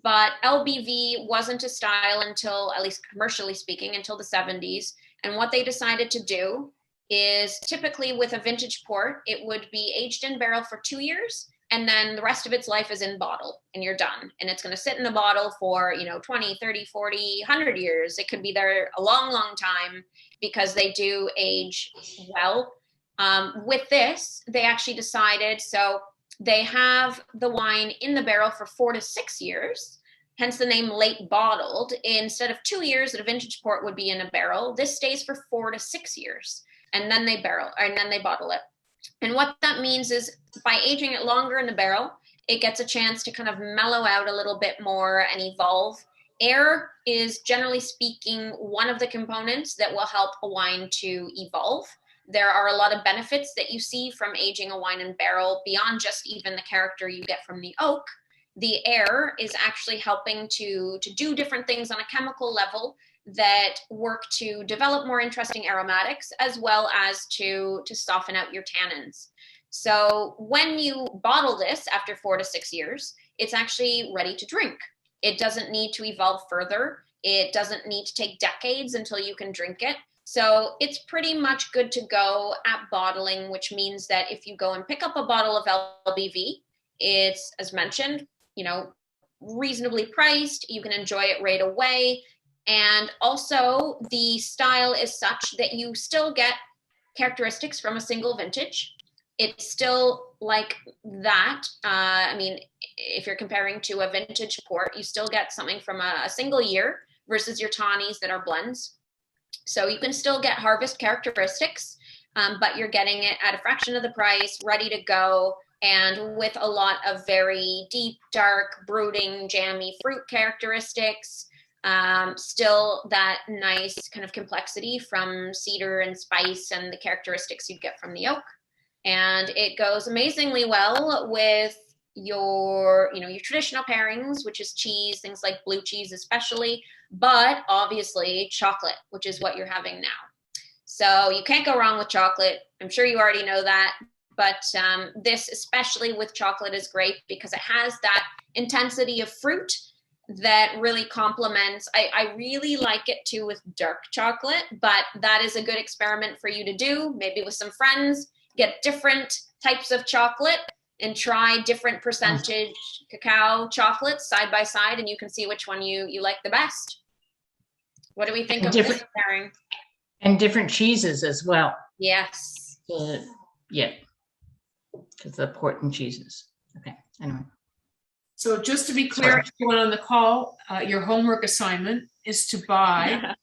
but LBV wasn't a style until, at least commercially speaking, until the 70s. And what they decided to do is, typically with a vintage port, it would be aged in barrel for 2 years, and then the rest of its life is in bottle, and you're done. And it's going to sit in the bottle for, 20, 30, 40, 100 years. It could be there a long, long time, because they do age well. With this, they actually decided, so they have the wine in the barrel for 4 to 6 years, hence the name late bottled. Instead of 2 years that a vintage port would be in a barrel, this stays for 4 to 6 years, and then they bottle it. And what that means is, by aging it longer in the barrel, it gets a chance to kind of mellow out a little bit more and evolve. Air is, generally speaking, one of the components that will help a wine to evolve. There are a lot of benefits that you see from aging a wine in barrel beyond just even the character you get from the oak. The air is actually helping to do different things on a chemical level that work to develop more interesting aromatics, as well as to soften out your tannins. So when you bottle this after 4 to 6 years, it's actually ready to drink. It doesn't need to evolve further. It doesn't need to take decades until you can drink it. So it's pretty much good to go at bottling, which means that if you go and pick up a bottle of LBV, it's, as mentioned, reasonably priced. You can enjoy it right away. And also, the style is such that you still get characteristics from a single vintage. It's still like that. If you're comparing to a vintage port, you still get something from a single year versus your tawnies that are blends. So you can still get harvest characteristics, but you're getting it at a fraction of the price, ready to go, and with a lot of very deep, dark, brooding, jammy fruit characteristics. Still that nice kind of complexity from cedar and spice and the characteristics you'd get from the oak. And it goes amazingly well with your traditional pairings, which is cheese, things like blue cheese especially, but obviously chocolate, which is what you're having now. So you can't go wrong with chocolate. I'm sure you already know that, but this, especially with chocolate, is great because it has that intensity of fruit that really complements. I really like it too with dark chocolate, but that is a good experiment for you to do, maybe with some friends. Get different types of chocolate and try different percentage cacao chocolates side by side, and you can see which one you like the best. What do we think of this pairing? And different cheeses as well. Yes. Yeah, because the port and cheeses. Okay, anyway. So just to be clear, everyone on the call, your homework assignment is to buy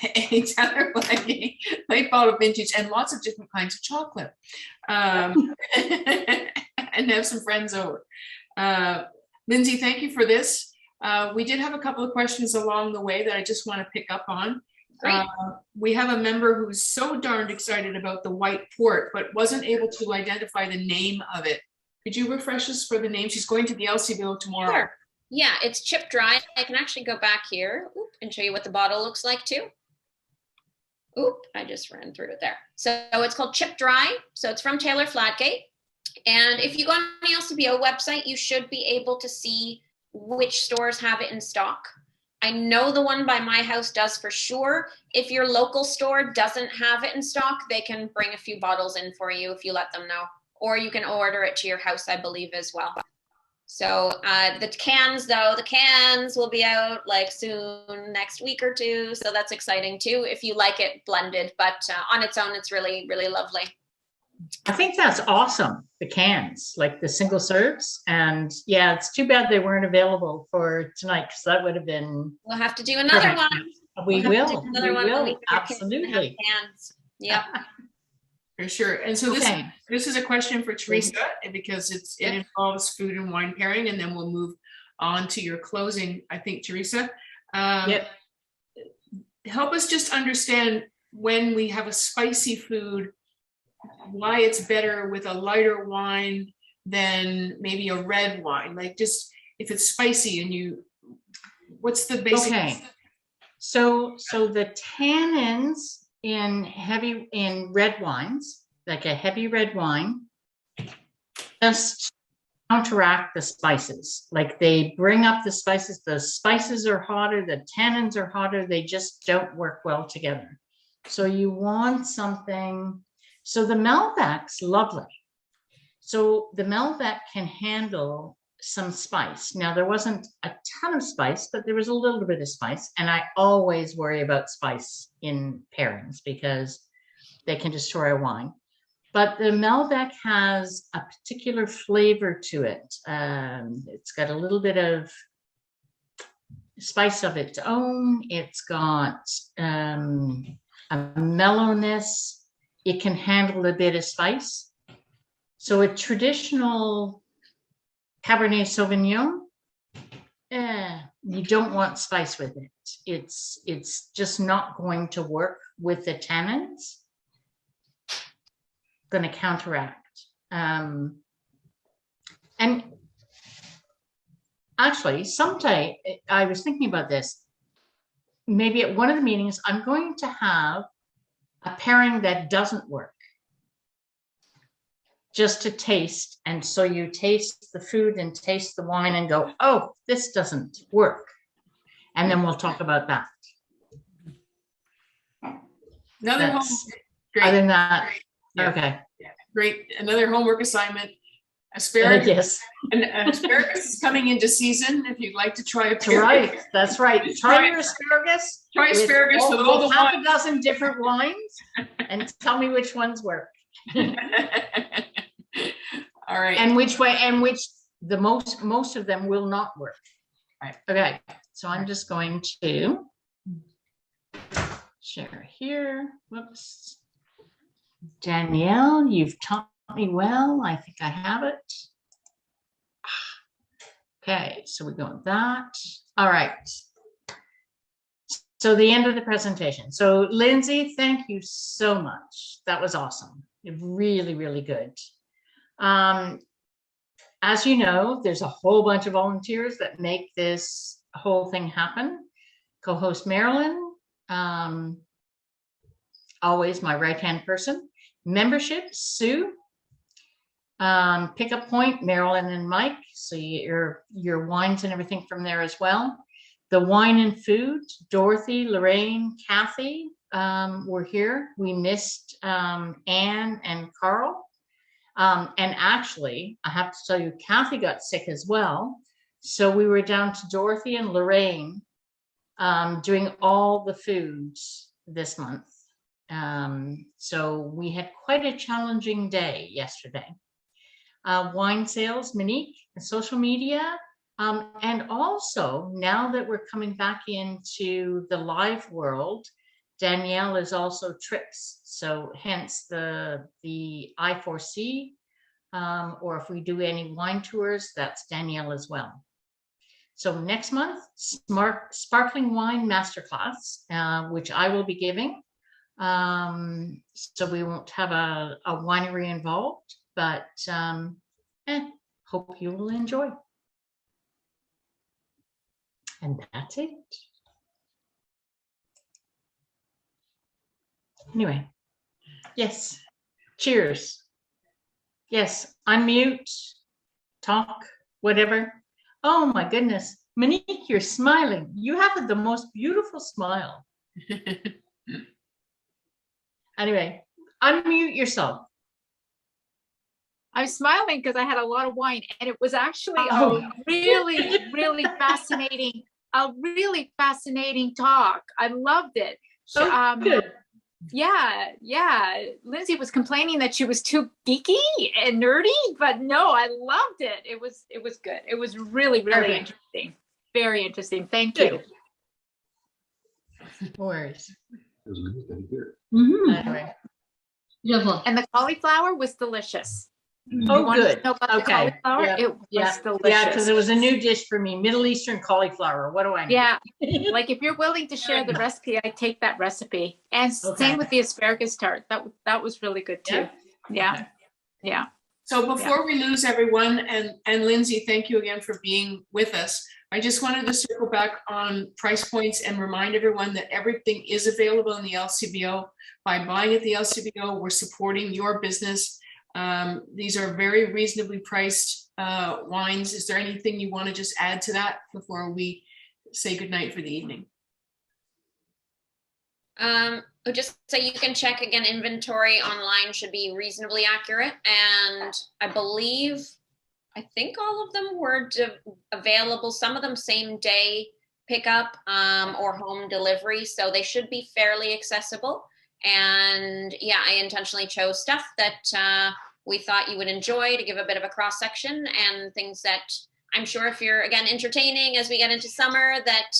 a Tenor late bottle vintage and lots of different kinds of chocolate, and have some friends over. Lindsay, thank you for this. We did have a couple of questions along the way that I just want to pick up on. We have a member who's so darned excited about the white port, but wasn't able to identify the name of it. Could you refresh us for the name? She's going to the LCBO tomorrow. Sure. Yeah, it's chip dry. I can actually go back here and show you what the bottle looks like too. I just ran through it there. So it's called Chip Dry. So it's from Taylor Fladgate. And if you go on the LCBO website, you should be able to see which stores have it in stock. I know the one by my house does for sure. If your local store doesn't have it in stock, they can bring a few bottles in for you if you let them know. Or you can order it to your house, I believe, as well. So the cans, though, the cans will be out like soon, next week or two. So that's exciting too, if you like it blended. But on its own, it's really, really lovely. I think that's awesome. The cans, like the single serves. And yeah, it's too bad they weren't available for tonight, because that would have been. We'll have to do another one. We will. Another one when we Absolutely. Cans. Yeah. For sure. And so this is a question for Teresa, because it involves food and wine pairing, and then we'll move on to your closing, I think, Teresa. Help us just understand, when we have a spicy food, why it's better with a lighter wine than maybe a red wine. Like, just if it's spicy and what's the basic? Okay. So the tannins in red wines, like a heavy red wine, just counteract the spices. Like, they bring up the spices. The spices are hotter, the tannins are hotter. They just don't work well together. So you want something. So the Malbec's lovely. So the Malbec can handle some spice. Now, there wasn't a ton of spice, but there was a little bit of spice. And I always worry about spice in pairings, because they can destroy a wine. But the Malbec has a particular flavor to it. It's got a little bit of spice of its own. It's got a mellowness. It can handle a bit of spice. So a traditional Cabernet Sauvignon, you don't want spice with it. It's just not going to work with the tannins. Going to counteract. And actually, someday, I was thinking about this. Maybe at one of the meetings, I'm going to have a pairing that doesn't work, just to taste. And so you taste the food and taste the wine and go, oh, this doesn't work. And then we'll talk about that. Other than that, yeah. Okay. Yeah. Great. Another homework asparagus. Yes. And asparagus is coming into season. If you'd like to try asparagus. That's right. Try your asparagus. Try asparagus with all the half a dozen different wines, and tell me which ones work. All right. And which the most of them will not work. Right. Okay. So I'm just going to share here. Whoops. Danielle, you've taught me well. I think I have it. Okay, so we go with that. All right. So the end of the presentation. So Lindsay, thank you so much. That was awesome. Really, really good. As you know, there's a whole bunch of volunteers that make this whole thing happen. Co-host Marilyn, always my right-hand person. Membership, Sue. Pickup point, Marilyn and Mike. So your wines and everything from there as well. The wine and food, Dorothy, Lorraine, Kathy were here. We missed Anne and Carl. And actually, I have to tell you, Kathy got sick as well. So we were down to Dorothy and Lorraine doing all the foods this month. So we had quite a challenging day yesterday. Wine sales, Monique, social media, and also now that we're coming back into the live world, Danielle is also trips. So hence the I4C, or if we do any wine tours, that's Danielle as well. So next month, sparkling wine masterclass, which I will be giving. So we won't have a winery involved, but hope you will enjoy. And that's it. Anyway, yes, cheers. Yes, unmute, talk, whatever. Oh my goodness, Monique, you're smiling. You have the most beautiful smile. Anyway, unmute yourself. I'm smiling because I had a lot of wine, and it was actually Oh. a really, really fascinating talk. I loved it. Good. Yeah. Lindsay was complaining that she was too geeky and nerdy, but no, I loved it. It was good. It was really Perfect. interesting. Very interesting. Thank Good. you. No worries. Mhm. Anyway. Beautiful. And the cauliflower was delicious. Oh, You wanted good. to know about the Okay. cauliflower? Yeah. It was Yeah, delicious. yeah, because it was a new dish for me, Middle Eastern cauliflower. What do I know? Yeah, like if you're willing to share the recipe, I take that recipe. And Okay. same with the asparagus tart. That was really good too. Yeah. Yeah. So before we lose everyone, and Lindsay, thank you again for being with us. I just wanted to circle back on price points and remind everyone that everything is available in the LCBO. By buying at the LCBO, we're supporting your business. These are very reasonably priced wines. Is there anything you want to just add to that before we say goodnight for the evening? I'll just say you can check again, inventory online should be reasonably accurate. And I think all of them were available, some of them same day pickup or home delivery. So they should be fairly accessible. And yeah, I intentionally chose stuff that we thought you would enjoy to give a bit of a cross section, and things that I'm sure if you're, again, entertaining as we get into summer, that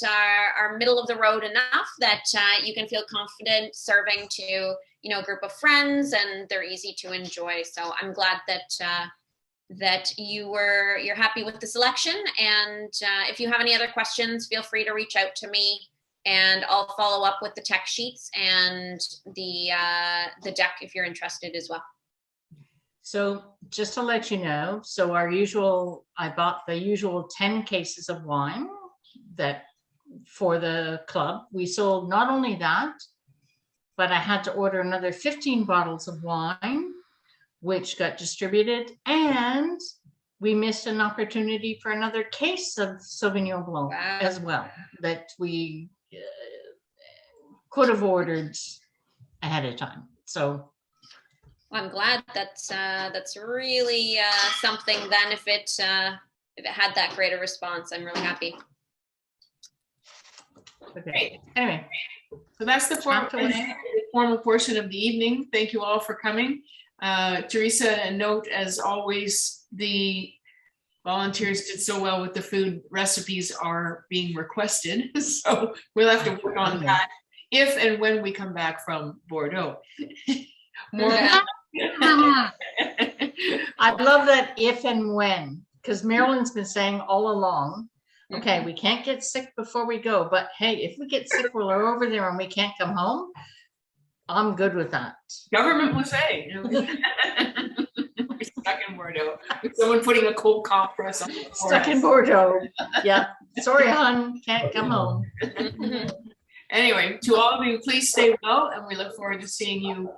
are middle of the road enough that you can feel confident serving to, a group of friends, and they're easy to enjoy. So I'm glad that you're happy with the selection. And if you have any other questions, feel free to reach out to me, and I'll follow up with the tech sheets and the deck if you're interested as well. So just to let you know, I bought the usual 10 cases of wine that for the club. We sold not only that, but I had to order another 15 bottles of wine, which got distributed, and we missed an opportunity for another case of Sauvignon Blanc as well that we could have ordered ahead of time. So I'm glad that's really something. Then if it had that great a response, I'm really happy. okay. Anyway, So that's the formal portion of the evening. Thank you all for coming. Teresa, a note, as always, the volunteers did so well with the food. Recipes are being requested, so we'll have to work on that if and when we come back from Bordeaux. More. I love that if and when, because Marilyn's been saying all along, okay, we can't get sick before we go, but hey, if we get sick while we're over there and we can't come home, I'm good with that. Government will say. We're stuck in Bordeaux. Someone putting a cold compress on. Stuck in Bordeaux. Yeah. Sorry, hon, can't come home. Anyway, to all of you, please stay well, and we look forward to seeing you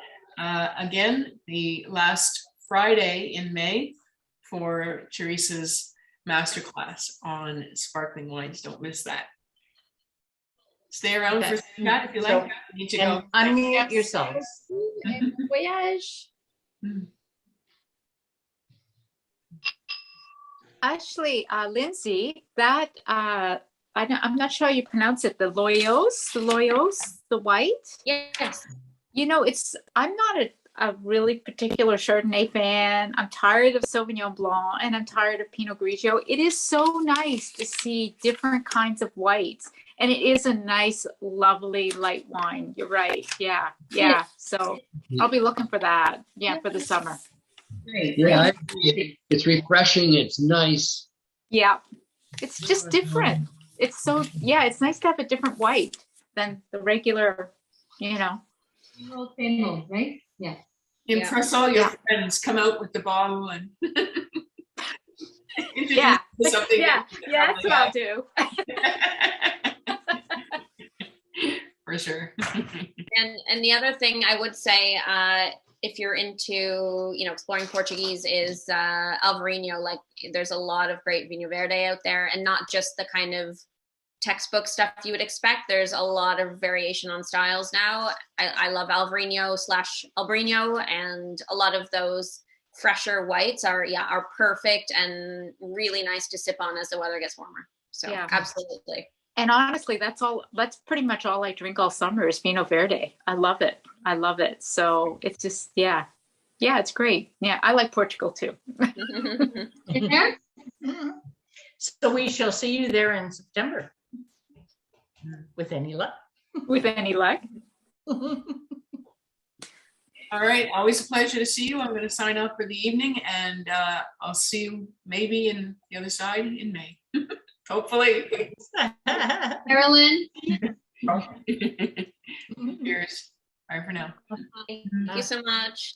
again the last Friday in May for Teresa's masterclass on sparkling wines. Don't miss that. Stay around for some chat if you like. You need to go. Unmute yourselves. Voyage. Actually, Lindsay, that I'm not sure how you pronounce it. The Loios, the white. Yes. I'm not a really particular Chardonnay fan. I'm tired of Sauvignon Blanc, and I'm tired of Pinot Grigio. It is so nice to see different kinds of whites, and it is a nice, lovely light wine. You're right. Yeah. So I'll be looking for that. Yeah, for the summer. Great. Yeah, it's refreshing. It's nice. Yeah, it's just different. It's nice to have a different white than the regular, Right? Yeah. Impress all your friends. Come out with the bottle and yeah, something. Yeah, that's what I'll do. For sure. And the other thing I would say, if you're into, exploring Portuguese, is Alvarinho. Like, there's a lot of great Vinho Verde out there, and not just the kind of textbook stuff you would expect. There's a lot of variation on styles now. I love Alvarinho / Albrinho, and a lot of those fresher whites are perfect and really nice to sip on as the weather gets warmer. So Yeah. absolutely. And honestly, that's pretty much all I drink all summer is Vinho Verde. I love it. So it's just, yeah, it's great. Yeah, I like Portugal too. So we shall see you there in September. With any luck. With any luck. All right, always a pleasure to see you. I'm going to sign up for the evening, and I'll see you maybe in the other side in May. Hopefully. Carolyn. Cheers. Bye for now. Thank you so much.